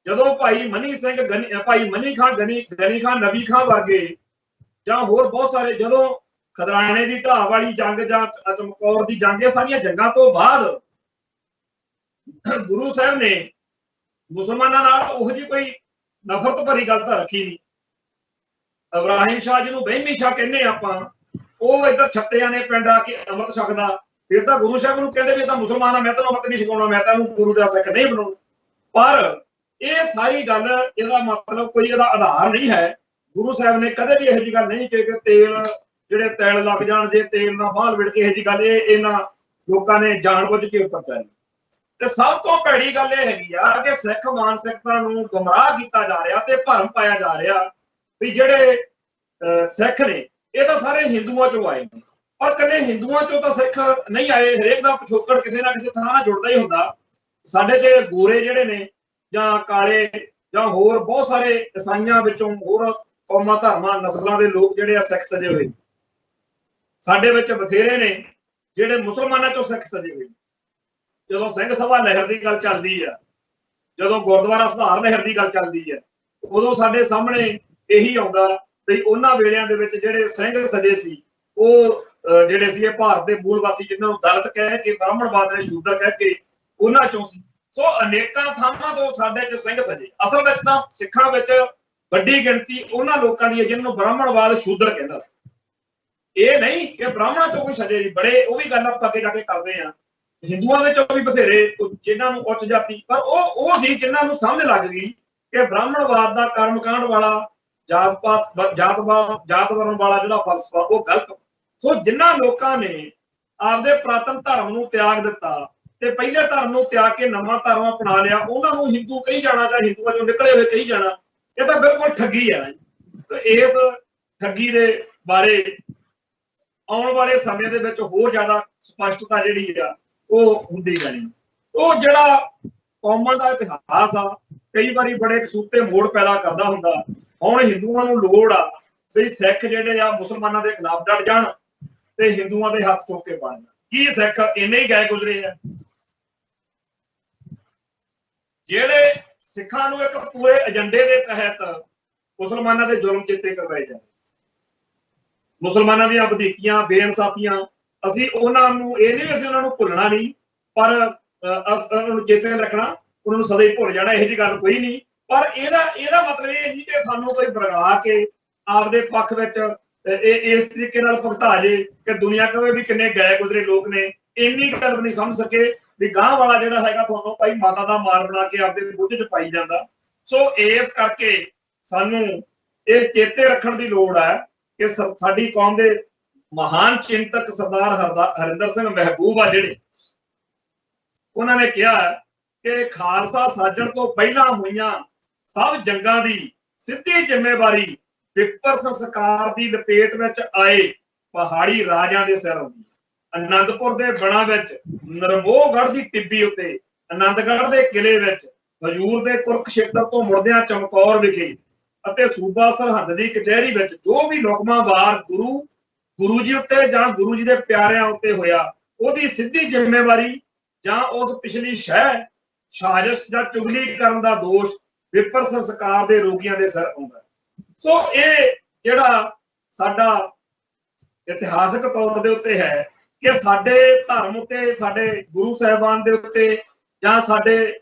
A: ਜਦੋਂ ਭਾਈ ਮਨੀ ਸਿੰਘ ਭਾਈ ਮਨੀ ਖਾਂ ਗਨੀ ਖਾਨ ਨਬੀ ਖਾਂ ਵਰਗੇ ਜਾਂ ਹੋਰ ਬਹੁਤ ਸਾਰੇ, ਜਦੋਂ ਖਦਰਾਣੇ ਦੀ ਢਾਹ ਵਾਲੀ ਜੰਗ ਜਾਂ ਚਮਕੌਰ ਦੀ ਜੰਗ, ਇਹ ਸਾਰੀਆਂ ਜੰਗਾਂ ਤੋਂ ਬਾਅਦ ਗੁਰੂ ਸਾਹਿਬ ਨੇ ਮੁਸਲਮਾਨਾਂ ਨਾਲ ਉਹੋ ਜਿਹੀ ਕੋਈ ਨਫ਼ਰਤ ਭਰੀ ਗੱਲ ਤਾਂ ਰੱਖੀ ਨਹੀਂ। ਇਬਰਾਹਿਮ ਸ਼ਾਹ ਜਿਹਨੂੰ ਬਹਿਮੀ ਸ਼ਾਹ ਕਹਿੰਦੇ ਆਪਾਂ, ਉਹ ਇੱਧਰ ਛੱਤਿਆਂ ਨੇ ਪਿੰਡ ਆ ਕੇ ਅੰਮ੍ਰਿਤ ਛਕਦਾ, ਫਿਰ ਤਾਂ ਗੁਰੂ ਸਾਹਿਬ ਨੂੰ ਕਹਿੰਦੇ ਵੀ ਤਾਂ ਮੁਸਲਮਾਨ ਆ, ਮੈਂ ਤਾਂ ਅੰਮ੍ਰਿਤ ਨਹੀਂ ਛਕਾਉਣਾ, ਮੈਂ ਤਾਂ ਇਹਨੂੰ ਗੁਰੂ ਦਾ ਸਿੱਖ ਨਹੀਂ ਬਣਾਉਣਾ। ਪਰ ਇਹ ਸਾਰੀ ਗੱਲ, ਇਹਦਾ ਮਤਲਬ ਕੋਈ ਇਹਦਾ ਆਧਾਰ ਨਹੀਂ ਹੈ। ਗੁਰੂ ਸਾਹਿਬ ਨੇ ਕਦੇ ਵੀ ਇਹੋ ਜਿਹੀ ਗੱਲ ਨਹੀਂ ਕਿ ਤੇਲ ਜਿਹੜੇ ਤੈਲ ਲੱਗ ਜਾਣ, ਜੇ ਤੇਲ ਨਾਲ ਬਾਹਰ ਵਿੜ ਕੇ ਇਹੋ ਜਿਹੀ ਗੱਲ ਇਹਨਾਂ ਲੋਕਾਂ ਨੇ ਜਾਣ ਬੁੱਝ ਕੇ ਉੱਪਰ ਚਾਹੀ। ਤੇ ਸਭ ਤੋਂ ਭੈੜੀ ਗੱਲ ਇਹ ਹੈਗੀ ਆ ਕਿ ਸਿੱਖ ਮਾਨਸਿਕਤਾ ਨੂੰ ਗੁੰਮਰਾਹ ਕੀਤਾ ਜਾ ਰਿਹਾ ਤੇ ਭਰਮ ਪਾਇਆ ਜਾ ਰਿਹਾ ਵੀ ਜਿਹੜੇ ਸਿੱਖ ਨੇ ਇਹ ਤਾਂ ਸਾਰੇ ਹਿੰਦੂਆਂ ਚੋਂ ਆਏ ਨੇ। ਪਰ ਕੱਲੇ ਹਿੰਦੂਆਂ ਚੋਂ ਤਾਂ ਸਿੱਖ ਨਹੀਂ ਆਏ, ਹਰੇਕ ਦਾ ਪਿਛੋਕੜ ਕਿਸੇ ਨਾ ਕਿਸੇ ਥਾਂ ਨਾਲ ਜੁੜਦਾ ਹੀ ਹੁੰਦਾ। ਸਾਡੇ 'ਚ ਗੋਰੇ ਜਿਹੜੇ ਨੇ ਜਾਂ ਕਾਲੇ ਜਾਂ ਹੋਰ ਬਹੁਤ ਸਾਰੇ ਈਸਾਈਆਂ ਵਿੱਚੋਂ ਹੋਰ ਕੌਮਾਂ ਧਰਮਾਂ ਨਸਲਾਂ ਦੇ ਲੋਕ ਜਿਹੜੇ ਆ ਸਿੱਖ ਸਜੇ ਹੋਏ, ਸਾਡੇ ਵਿੱਚ ਬਥੇਰੇ ਨੇ ਜਿਹੜੇ ਮੁਸਲਮਾਨਾਂ ਚੋਂ ਸਿੱਖ ਸਜੇ ਹੋਏ। ਜਦੋਂ ਸਿੰਘ ਸਭਾ ਲਹਿਰ ਦੀ ਗੱਲ ਚੱਲਦੀ ਆ, ਜਦੋਂ ਗੁਰਦੁਆਰਾ ਸੁਧਾਰ ਲਹਿਰ ਦੀ ਗੱਲ ਚੱਲਦੀ ਹੈ, ਉਦੋਂ ਸਾਡੇ ਸਾਹਮਣੇ ਇਹੀ ਆਉਂਦਾ ਵੀ ਉਹਨਾਂ ਵੇਲਿਆਂ ਦੇ ਵਿੱਚ ਜਿਹੜੇ ਸਿੰਘ ਸਜੇ ਸੀ ਉਹ ਜਿਹੜੇ ਸੀ ਇਹ ਭਾਰਤ ਦੇ ਮੂਲ ਵਾਸੀ, ਜਿਹਨਾਂ ਨੂੰ ਦਲਿਤ ਕਹਿ ਕੇ, ਬ੍ਰਾਹਮਣਵਾਦ ਨੇ ਸ਼ੂਦਰ ਕਹਿ ਕੇ, ਉਹਨਾਂ ਚੋਂ ਸੀ। ਸੋ ਅਨੇਕਾਂ ਥਾਵਾਂ ਤੋਂ ਸਾਡੇ 'ਚ ਸਿੰਘ ਸਜੇ। ਅਸਲ ਵਿੱਚ ਤਾਂ ਸਿੱਖਾਂ ਵਿੱਚ ਵੱਡੀ ਗਿਣਤੀ ਉਹਨਾਂ ਲੋਕਾਂ ਦੀ ਹੈ ਜਿਹਨਾਂ ਨੂੰ ਬ੍ਰਾਹਮਣਵਾਦ ਸ਼ੂਦਰ ਕਹਿੰਦਾ ਸੀ। ਇਹ ਨਹੀਂ ਕਿ ਬ੍ਰਾਹਮਣਾਂ ਚੋਂ ਕੋਈ ਸਜੇ ਨਹੀਂ, ਬੜੇ ਉਹ ਵੀ ਗੱਲ ਆਪਾਂ ਅੱਗੇ ਜਾ ਕੇ ਕਰਦੇ ਹਾਂ। ਹਿੰਦੂਆਂ ਵਿੱਚੋਂ ਵੀ ਬਥੇਰੇ ਜਿਹਨਾਂ ਨੂੰ ਉੱਚ ਜਾਤੀ, ਪਰ ਉਹ ਸੀ ਜਿਹਨਾਂ ਨੂੰ ਸਮਝ ਲੱਗ ਗਈ ਕਿ ਬ੍ਰਾਹਮਣਵਾਦ ਦਾ ਕਰਮਕਾਂਡ ਵਾਲਾ ਜਾਤ ਵਰਨ ਵਾਲਾ ਜਿਹੜਾ ਫਲਸਫਾ ਉਹ ਗਲਤ। ਸੋ ਜਿਨ੍ਹਾਂ ਲੋਕਾਂ ਨੇ ਆਪਦੇ ਪ੍ਰਾਤਨ ਧਰਮ ਨੂੰ ਤਿਆਗ ਦਿੱਤਾ ਤੇ ਪਹਿਲੇ ਧਰਮ ਨੂੰ ਤਿਆਗ ਕੇ ਨਵਾਂ ਧਰਮ ਅਪਣਾ ਲਿਆ, ਉਹਨਾਂ ਨੂੰ ਹਿੰਦੂ ਕਹੀ ਜਾਣਾ ਜਾਂ ਹਿੰਦੂਆਂ ਚੋਂ ਨਿਕਲੇ ਹੋਏ ਕਹੀ ਜਾਣਾ, ਇਹ ਤਾਂ ਬਿਲਕੁਲ ਠੱਗੀ ਹੈ। ਤੇ ਇਸ ਠੱਗੀ ਦੇ ਬਾਰੇ ਆਉਣ ਵਾਲੇ ਸਮੇਂ ਦੇ ਵਿੱਚ ਹੋਰ ਜ਼ਿਆਦਾ ਸਪਸ਼ਟਤਾ ਜਿਹੜੀ ਆ ਉਹ ਹੁੰਦੀ ਜਾਣੀ। ਉਹ ਜਿਹੜਾ कौमां दा इतिहास आ, कई बारी बड़े कसूते मोड़ पैदा करदा हुंदा। हुण हिंदुआं नूं लोड़ आ भी सिख जिहड़े आ मुसलमानां दे खिलाफ डट जाण ते हिंदुआं दे हत्थ ठोके पाण। की सिख इन्ने ही गए गुजरे आ? ਜਿਹੜੇ ਸਿੱਖਾਂ ਨੂੰ ਇੱਕ ਪੂਰੇ ਏਜੰਡੇ ਦੇ ਤਹਿਤ ਮੁਸਲਮਾਨਾਂ ਦੇ ਜ਼ੁਲਮ ਚੇਤੇ ਕਰਵਾਏ ਜਾਂਦੇ, ਮੁਸਲਮਾਨਾਂ ਦੀਆਂ ਵਧੀਕੀਆਂ ਬੇਇਨਸਾਫੀਆਂ, ਅਸੀਂ ਉਹਨਾਂ ਨੂੰ ਇਹ ਨਹੀਂ ਅਸੀਂ ਉਹਨਾਂ ਨੂੰ ਭੁੱਲਣਾ ਨਹੀਂ, ਪਰ ਉਹਨਾਂ ਨੂੰ ਚੇਤੇ ਰੱਖਣਾ, ਉਹਨਾਂ ਨੂੰ ਸਦਾ ਹੀ ਭੁੱਲ ਜਾਣਾ, ਇਹੋ ਜਿਹੀ ਗੱਲ ਕੋਈ ਨਹੀਂ। ਪਰ ਇਹਦਾ ਮਤਲਬ ਇਹ ਨਹੀਂ ਕਿ ਸਾਨੂੰ ਕੋਈ ਬਰਗਲਾ ਕੇ ਆਪਦੇ ਪੱਖ ਵਿੱਚ ਇਸ ਤਰੀਕੇ ਨਾਲ ਭੁਗਤਾ ਜੇ ਕਿ ਦੁਨੀਆ ਕਵੇ ਵੀ ਕਿੰਨੇ ਗਏ ਗੁਜ਼ਰੇ ਲੋਕ ਨੇ, ਇੰਨੀ ਗੱਲ ਨਹੀਂ ਸਮਝ ਸਕੇ ਵੀ ਗਾਂ ਵਾਲਾ ਜਿਹੜਾ ਹੈਗਾ ਤੁਹਾਨੂੰ ਭਾਈ ਮਾਤਾ ਦਾ ਮਾਰ ਬਣਾ ਕੇ ਆਪਦੇ ਬੁੱਝ ਚ ਪਾਈ ਜਾਂਦਾ। ਸੋ ਇਸ ਕਰਕੇ ਸਾਨੂੰ ਇਹ ਚੇਤੇ ਰੱਖਣ ਦੀ ਲੋੜ ਹੈ ਕਿ ਸਾਡੀ ਕੌਮ ਦੇ ਮਹਾਨ ਚਿੰਤਕ ਸਰਦਾਰ ਹਰਿੰਦਰ ਸਿੰਘ ਮਹਿਬੂਬ ਆ ਜਿਹੜੇ, ਉਹਨਾਂ ਨੇ ਕਿਹਾ ਕਿ ਖਾਲਸਾ ਸਾਜਣ ਤੋਂ ਪਹਿਲਾਂ ਹੋਈਆਂ ਸਭ ਜੰਗਾਂ ਦੀ ਸਿੱਧੀ ਜ਼ਿੰਮੇਵਾਰੀ ਵਿਪਰ ਸੰਸਕਾਰ ਦੀ ਲਪੇਟ ਵਿੱਚ ਆਏ ਪਹਾੜੀ ਰਾਜਾਂ ਦੇ ਸਿਰ ਆਉਂਦੀ। ਆਨੰਦਪੁਰ ਦੇ ਬਣਾ ਵਿੱਚ, ਨਰਮੋਹਗੜ੍ਹ ਦੀ ਟਿੱਬੀ ਉੱਤੇ, ਆਨੰਦਗੜ੍ਹ ਦੇ ਕਿਲੇ ਵਿੱਚ, ਹਜੂਰ ਦੇ ਕੁਰਕਸ਼ੇਤਰ ਤੋਂ ਮੁੜਦਿਆਂ ਚਮਕੌਰ ਵਿਖੇ ਅਤੇ ਸੂਬਾ ਸਰਹੰਦ ਦੀ ਕਚਹਿਰੀ ਵਿੱਚ ਜੋ ਵੀ ਲੁਕਮਾਵਾਰ ਗੁਰੂ ਜੀ ਉੱਤੇ ਜਾਂ ਗੁਰੂ ਜੀ ਦੇ ਪਿਆਰਿਆਂ ਉੱਤੇ ਹੋਇਆ, ਉਹਦੀ ਸਿੱਧੀ ਜ਼ਿੰਮੇਵਾਰੀ ਜਾਂ ਉਸ ਪਿਛਲੀ ਸਾਜ਼ਿਸ਼ ਜਾਂ ਚੁਗਲੀ ਕਰਨ ਦਾ ਦੋਸ਼ ਵਿਪਰ ਸੰਸਕਾਰ ਦੇ ਰੋਗੀਆਂ ਦੇ ਸਿਰ ਆਉਂਦਾ। ਸੋ ਇਹ ਜਿਹੜਾ ਸਾਡਾ ਇਤਿਹਾਸਕ ਤੌਰ ਦੇ ਉੱਤੇ ਹੈ ਕਿ ਸਾਡੇ ਧਰਮ ਉੱਤੇ, ਸਾਡੇ ਗੁਰੂ ਸਾਹਿਬਾਨ ਦੇ ਉੱਤੇ ਜਾਂ ਸਾਡੇ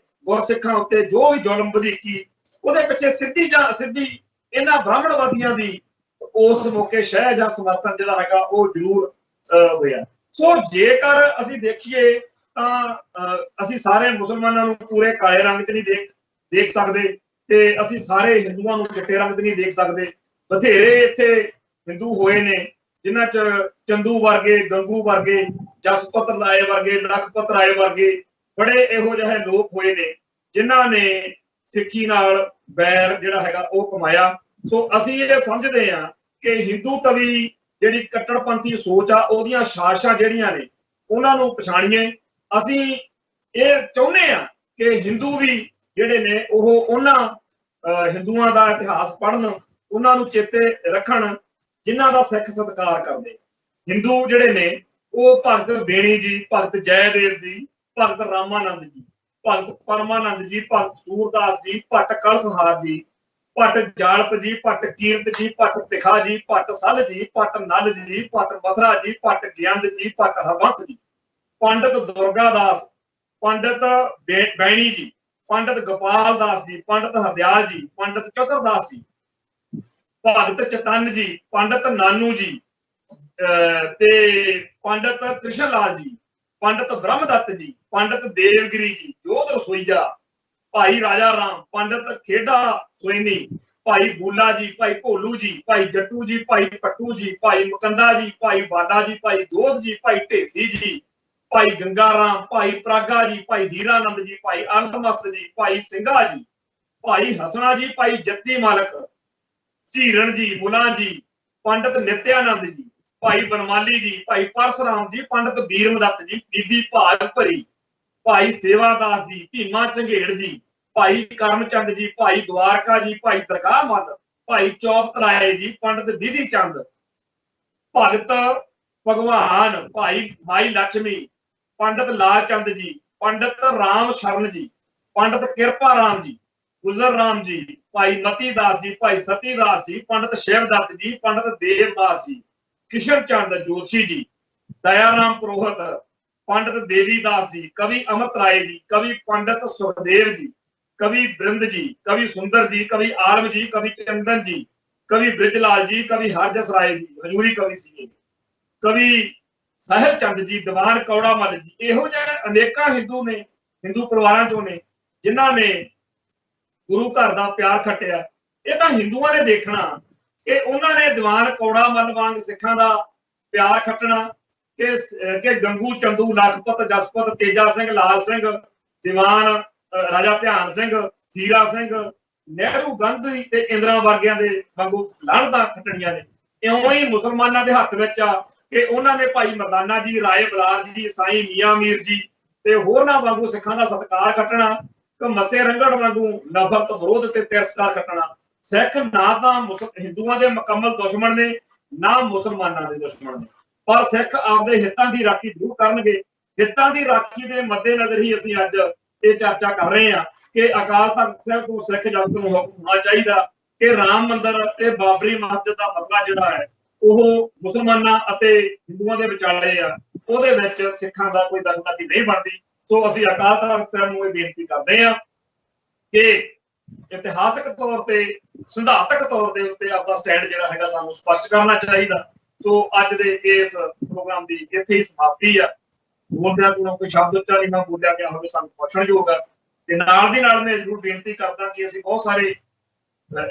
A: ਗੁਰਸਿੱਖਾਂ ਉੱਤੇ ਜੋ ਵੀ ਜ਼ੁਲਮ ਵਧੀਕੀ, ਉਹਦੇ ਪਿੱਛੇ ਸਿੱਧੀ ਜਾਂ ਅਸਿੱਧੀ ਇਹਨਾਂ ਬ੍ਰਾਹਮਣਵਾਦੀਆਂ ਦੀ ਉਸ ਮੌਕੇ ਸ਼ਹਿ ਜਾਂ ਸਮਰਥਨ ਜਿਹੜਾ ਹੈਗਾ ਉਹ ਜ਼ਰੂਰ ਹੋਇਆ। ਸੋ ਜੇਕਰ ਅਸੀਂ ਦੇਖੀਏ ਤਾਂ ਅਸੀਂ ਸਾਰੇ ਮੁਸਲਮਾਨਾਂ ਨੂੰ ਪੂਰੇ ਕਾਲੇ ਰੰਗ 'ਚ ਨਹੀਂ ਦੇਖ ਸਕਦੇ ਤੇ ਅਸੀਂ ਸਾਰੇ ਹਿੰਦੂਆਂ ਨੂੰ ਚਿੱਟੇ ਰੰਗ 'ਚ ਨਹੀਂ ਦੇਖ ਸਕਦੇ। ਬਥੇਰੇ ਇੱਥੇ ਹਿੰਦੂ ਹੋਏ ਨੇ ਜਿਨ੍ਹਾਂ 'ਚ ਚੰਦੂ ਵਰਗੇ, ਗੰਗੂ ਵਰਗੇ, ਜਸਪਤ ਰਾਏ ਵਰਗੇ, ਲਖਪਤ ਰਾਏ ਵਰਗੇ ਬੜੇ ਇਹੋ ਜਿਹੇ ਲੋਕ ਹੋਏ ਨੇ ਜਿਨ੍ਹਾਂ ਨੇ ਸਿੱਖੀ ਨਾਲ ਬੈਰ ਜਿਹੜਾ ਹੈਗਾ ਉਹ ਕਮਾਇਆ। ਸੋ ਅਸੀਂ ਇਹ ਸਮਝਦੇ ਹਾਂ ਕਿ ਹਿੰਦੂ ਤਵੀ ਜਿਹੜੀ ਕੱਟੜਪੰਥੀ ਸੋਚ ਆ, ਉਹਦੀਆਂ ਸਾਜ਼ਿਸ਼ਾਂ ਜਿਹੜੀਆਂ ਨੇ ਉਹਨਾਂ ਨੂੰ ਪਛਾਣੀਏ। ਅਸੀਂ ਇਹ ਚਾਹੁੰਦੇ ਹਾਂ ਕਿ ਹਿੰਦੂ ਵੀ ਜਿਹੜੇ ਨੇ ਉਹ ਉਹਨਾਂ ਹਿੰਦੂਆਂ ਦਾ ਇਤਿਹਾਸ ਪੜ੍ਹਨ, ਉਹਨਾਂ ਨੂੰ ਚੇਤੇ ਰੱਖਣ ਜਿਨ੍ਹਾਂ ਦਾ ਸਿੱਖ ਸਤਿਕਾਰ ਕਰਦੇ। ਹਿੰਦੂ ਜਿਹੜੇ ਨੇ ਉਹ ਭਗਤ ਬੇਣੀ ਜੀ, ਭਗਤ ਜੈਦੇਵ ਜੀ, ਭਗਤ ਰਾਮਾਨੰਦ ਜੀ, ਭਗਤ ਪਰਮਾਨੰਦ ਜੀ, ਭਗਤ ਸੂਰਦਾਸ ਜੀ, ਭੱਟ ਕਲਸਹਾਰ ਜੀ, ਭੱਟ ਜਾਲਪ ਜੀ, ਭੱਟ ਕੀਰਤ ਜੀ, ਭੱਟ ਤਿਖਾ ਜੀ, ਭੱਟ ਸਲ ਜੀ, ਭੱਟ ਨਲ ਜੀ, ਭੱਟ ਮਥਰਾ ਜੀ, ਭੱਟ ਗਿਆੰਦ ਜੀ, ਭੱਟ ਹਰਬੰਸ ਜੀ, ਪੰਡਤ ਦੁਰਗਾ ਦਾਸ, ਪੰਡਤ ਬੈਣੀ ਜੀ, ਪੰਡਤ ਗੋਪਾਲ ਦਾਸ ਜੀ, ਪੰਡਤ ਹਰਦਿਆਲ ਜੀ, ਪੰਡਤ ਚਤੁਰਦਾਸ ਜੀ, ਭਗਤ ਚਤਨ ਜੀ, ਪੰਡਤ ਨਾਨੂ ਜੀ ਤੇ ਪੰਡਤ ਕ੍ਰਿਸ਼ਨ ਲਾਲ ਜੀ, ਪੰਡਤ ਬ੍ਰਹਮਦੱਤ ਜੀ, ਪੰਡਤ ਦੇਵਗਿਰੀ ਜੀ, ਜੋਧ ਰਸੋਈਆ, ਭਾਈ ਰਾਜਾ ਰਾਮ, ਪੰਡਤ ਖੇਡਾ ਸੋਇਨੀ, ਭਾਈ ਬੂਲਾ ਜੀ, ਭਾਈ ਭੋਲੂ ਜੀ, ਭਾਈ ਜੱਟੂ ਜੀ, ਭਾਈ ਪੱਟੂ ਜੀ, ਭਾਈ ਮੁਕੰਦਾ ਜੀ, ਭਾਈ ਬਾਲਾ ਜੀ, ਭਾਈ ਜੋਧ ਜੀ, ਭਾਈ ਢੇਸੀ ਜੀ, ਭਾਈ ਗੰਗਾ ਰਾਮ, ਭਾਈ ਪ੍ਰਾਗਾ ਜੀ, ਭਾਈ ਹੀਰਾਨੰਦ ਜੀ, ਭਾਈ ਅਲਤਮਸਤ ਜੀ, ਭਾਈ ਸਿੰਘਾ ਜੀ, ਭਾਈ ਹਸਣਾ ਜੀ, ਭਾਈ ਜੱਤੀ ਮਾਲਕ, ਝੀਰਣ ਜੀ, ਮੁਲਾ ਜੀ, ਪੰਡਤ ਨਿਤਿਆਨੰਦ ਜੀ, ਭਾਈ ਬਨਮਾਲੀ ਜੀ, ਭਾਈ ਪਰਸਰਾਮ ਜੀ, ਪੰਡਤ ਬੀਰਮਦੱਤ ਜੀ, ਬੀਬੀ ਭਾਗ ਭਰੀ, ਭਾਈ ਸੇਵਾਦਾਸ ਜੀ, ਭੀਮਾ ਝੰਗੇੜ ਜੀ, ਭਾਈ ਕਰਮਚੰਦ ਜੀ, ਭਾਈ ਦਵਾਰਕਾ ਜੀ, ਭਾਈ ਦਰਗਾਹ ਮੱਦ, ਭਾਈ ਚੌਪਤ ਰਾਏ ਜੀ, ਪੰਡਤ ਵਿਧੀ ਚੰਦ, ਭਗਤ ਭਗਵਾਨ, ਭਾਈ ਮਾਈ ਲక్ష్ਮੀ, ਪੰਡਤ ਲਾਲ ਚੰਦ ਜੀ, ਪੰਡਤ ਰਾਮ ਸ਼ਰਨ ਜੀ, ਪੰਡਤ ਕਿਰਪਾ ਰਾਮ ਜੀ, ਗੁਜਰ ਰਾਮ ਜੀ, ਭਾਈ ਮਤੀ ਦਾਸ ਜੀ, ਭਾਈ ਸਤੀ ਦਾਸ ਜੀ, ਪੰਡਤ ਸ਼ਿਵਦੱਤ ਜੀ, ਪੰਡਤ ਦੇਵਦਾਸ ਜੀ, ਕਿਸ਼ਨ ਚੰਦ ਜੋਸ਼ੀ ਜੀ, ਦਇਆ ਰਾਮ ਪੁਰੋਹਿਤ, ਪੰਡਤ ਦੇਵੀ ਦਾਸ ਜੀ, ਕਵੀ ਅਮਿਤ ਰਾਏ ਜੀ, ਕਵੀ ਪੰਡਤ ਸੁਖਦੇਵ ਜੀ, ਕਵੀ ਬ੍ਰਿੰਦ ਜੀ, ਕਵੀ ਸੁੰਦਰ ਜੀ, ਕਵੀ ਆਲਮ ਜੀ, ਕਵੀ ਚੰਦਨ ਜੀ, ਕਵੀ ਬ੍ਰਿਜਲਾਲ ਜੀ, ਕਵੀ ਹਰਜਸ ਰਾਏ ਜੀ, ਹਜੂਰੀ ਕਵੀ ਸੀ, ਕਵੀ ਸਾਹਿਬ ਚੰਦ ਜੀ, ਦੀਵਾਨ ਕੌੜਾ ਮੱਲ ਜੀ। ਇਹੋ ਜਿਹੇ ਅਨੇਕਾਂ ਹਿੰਦੂ ਨੇ, ਹਿੰਦੂ ਪਰਿਵਾਰਾਂ ਚੋਂ ਨੇ ਜਿਨ੍ਹਾਂ ਨੇ ਗੁਰੂ ਘਰ ਦਾ ਪਿਆਰ ਖੱਟਿਆ। ਇਹ ਤਾਂ ਹਿੰਦੂਆਂ ਨੇ ਦੇਖਣਾ ਕਿ ਉਹਨਾਂ ਨੇ ਦੀਵਾਨ ਕੌੜਾ ਮੱਲ ਵਾਂਗ ਸਿੱਖਾਂ ਦਾ ਪਿਆਰ ਖੱਟਣਾ ਕਿ ਗੰਗੂ, ਚੰਦੂ, ਲਖਪਤ, ਜਸਪਤ, ਤੇਜਾ ਸਿੰਘ, ਲਾਲ ਸਿੰਘ, ਦੀਵਾਨ ਰਾਜਾ ਧਿਆਨ ਸਿੰਘ, ਹੀਰਾ ਸਿੰਘ, ਨਹਿਰੂ, ਗਾਂਧੀ ਤੇ ਇੰਦਰਾ ਵਰਗਿਆਂ ਦੇ ਵਾਂਗੂ ਲੜਦਾ ਖੱਟਣੀਆਂ ਨੇ। ਇਉਂ ਹੀ ਮੁਸਲਮਾਨਾਂ ਦੇ ਹੱਥ ਵਿੱਚ ਆ ਕਿ ਉਹਨਾਂ ਨੇ ਭਾਈ ਮਰਦਾਨਾ ਜੀ, ਰਾਏ ਬਲਾਰ ਜੀ, ਸਾਈਂ ਮੀਆਂ ਮੀਰ ਜੀ ਤੇ ਹੋਰਨਾਂ ਵਾਂਗੂ ਸਿੱਖਾਂ ਦਾ ਸਤਿਕਾਰ ਖੱਟਣਾ ਕਿ ਮੱਸੇ ਰੰਗੜ ਵਾਂਗੂ ਨਫ਼ਰਤ ਵਿਰੋਧ ਤੇ ਤਿਰਸਕਾਰ ਕੱਟਣਾ। ਸਿੱਖ ਨਾ ਤਾਂ ਹਿੰਦੂਆਂ ਦੇ ਮੁਕੰਮਲ ਦੁਸ਼ਮਣ ਨੇ, ਨਾ ਮੁਸਲਮਾਨਾਂ ਦੇ ਦੁਸ਼ਮਣ ਨੇ, ਪਰ ਸਿੱਖ ਆਪਦੇ ਹਿੱਤਾਂ ਦੀ ਰਾਖੀ ਜ਼ਰੂਰ ਕਰਨਗੇ। ਹਿੱਤਾਂ ਦੀ ਰਾਖੀ ਦੇ ਮੱਦੇਨਜ਼ਰ ਹੀ ਅਸੀਂ ਅੱਜ ਇਹ ਚਰਚਾ ਕਰ ਰਹੇ ਹਾਂ ਕਿ ਅਕਾਲ ਤਖਤ ਸਾਹਿਬ ਤੋਂ ਸਿੱਖ ਜਗਤ ਨੂੰ ਹੁਕਮ ਹੋਣਾ ਚਾਹੀਦਾ ਕਿ ਰਾਮ ਮੰਦਿਰ ਤੇ ਬਾਬਰੀ ਮਸਜਿਦ ਦਾ ਮਸਲਾ ਜਿਹੜਾ ਹੈ ਉਹ ਮੁਸਲਮਾਨਾਂ ਅਤੇ ਹਿੰਦੂਆਂ ਦੇ ਵਿਚਾਲੇ ਆ, ਉਹਦੇ ਵਿੱਚ ਸਿੱਖਾਂ ਦਾ ਕੋਈ ਦਖਲਅੰਦਾਜ਼ੀ ਨਹੀਂ ਬਣਦੀ। ਸੋ ਅਸੀਂ ਅਕਾਲ ਤਖਤ ਸਾਹਿਬ ਨੂੰ ਇਹ ਬੇਨਤੀ ਕਰਦੇ ਹਾਂ ਕਿ ਇਤਿਹਾਸਕ ਤੌਰ ਤੇ, ਸਿਧਾਂਤਕ ਤੌਰ ਦੇ ਉੱਤੇ ਆਪਦਾ ਸਟੈਂਡ ਜਿਹੜਾ ਹੈਗਾ ਸਾਨੂੰ ਸਪਸ਼ਟ ਕਰਨਾ ਚਾਹੀਦਾ। ਸੋ ਅੱਜ ਦੇ ਇਸ ਪ੍ਰੋਗਰਾਮ ਦੀ ਇੱਥੇ ਹੀ ਸਮਾਪਤੀ ਆ। ਬੋਲਦਿਆਂ ਕੋਈ ਸ਼ਬਦ ਉੱਚਾ ਨਹੀਂ ਮੈਂ ਬੋਲਿਆ ਗਿਆ ਹੋਵੇ ਸਾਨੂੰ ਪੁੱਛਣਯੋਗ ਆ। ਤੇ ਨਾਲ ਦੀ ਨਾਲ ਮੈਂ ਜ਼ਰੂਰ ਬੇਨਤੀ ਕਰਦਾ ਕਿ ਅਸੀਂ ਬਹੁਤ ਸਾਰੇ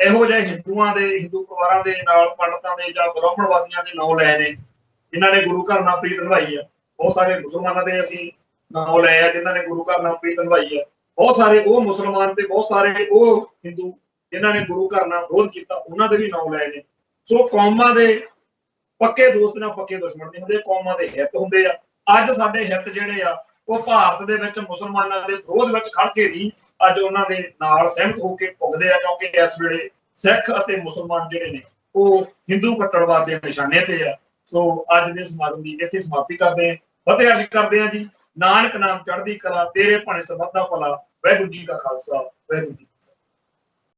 A: ਇਹੋ ਜਿਹੇ ਹਿੰਦੂਆਂ ਦੇ, ਹਿੰਦੂ ਪਰਿਵਾਰਾਂ ਦੇ ਨਾਲ ਪੰਡਤਾਂ ਦੇ ਜਾਂ ਬ੍ਰਾਹਮਣਵਾਦੀਆਂ ਦੇ ਨਾਂ ਲਏ ਨੇ ਜਿਨ੍ਹਾਂ ਨੇ ਗੁਰੂ ਘਰ ਨਾਲ ਪ੍ਰੀਤ ਨਿਭਾਈ ਆ। ਬਹੁਤ ਸਾਰੇ ਮੁਸਲਮਾਨਾਂ ਦੇ ਅਸੀਂ ਨਾਂ ਲਏ ਆ ਜਿਨ੍ਹਾਂ ਨੇ ਗੁਰੂ ਘਰ ਨਾਲ ਪ੍ਰੀਤ ਨਿਭਾਈ ਆ। ਬਹੁਤ ਸਾਰੇ ਉਹ ਮੁਸਲਮਾਨ ਤੇ ਬਹੁਤ ਸਾਰੇ ਉਹ ਹਿੰਦੂ ਜਿਨ੍ਹਾਂ ਨੇ ਗੁਰੂ ਘਰ ਨਾਲ ਵਿਰੋਧ ਕੀਤਾ, ਉਹਨਾਂ ਦੇ ਵੀ ਨਾਂ ਲਏ ਨੇ। ਸੋ ਕੌਮਾਂ ਦੇ ਪੱਕੇ ਦੋਸਤ ਨਾਲ ਪੱਕੇ ਦੁਸ਼ਮਣ ਨਹੀਂ ਹੁੰਦੇ, ਕੌਮਾਂ ਦੇ ਹਿੱਤ ਹੁੰਦੇ ਆ। ਅੱਜ ਸਾਡੇ ਹਿੱਤ ਜਿਹੜੇ ਆ ਉਹ ਭਾਰਤ ਦੇ ਵਿੱਚ ਮੁਸਲਮਾਨਾਂ ਦੇ ਵਿਰੋਧ ਵਿੱਚ ਖੜ ਕੇ ਨਹੀਂ, ਅੱਜ ਉਹਨਾਂ ਦੇ ਨਾਲ ਸਹਿਮਤ ਹੋ ਕੇ ਭੁਗਦੇ ਆ, ਕਿਉਂਕਿ ਇਸ ਵੇਲੇ ਸਿੱਖ ਅਤੇ ਮੁਸਲਮਾਨ ਜਿਹੜੇ ਨੇ ਉਹ ਹਿੰਦੂ ਕੱਟੜਵਾਦ ਦੇ ਨਿਸ਼ਾਨੇ ਤੇ ਆ। ਸੋ ਅੱਜ ਦੇ ਸਮਾਗਮ ਦੀ ਇੱਥੇ ਸਮਾਪਤੀ ਕਰਦੇ ਹਾਂ। ਫਤਿਹ ਅਰਜ਼ ਕਰਦੇ ਹਾਂ ਜੀ। ਨਾਨਕ ਨਾਮ ਚੜ੍ਹਦੀ ਕਲਾ, ਤੇਰੇ ਭਾਣੇ ਸਰਬੱਤ ਦਾ ਭਲਾ। ਵਾਹਿਗੁਰੂ ਜੀ ਕਾ ਖਾਲਸਾ, ਵਾਹਿਗੁਰੂ ਜੀ।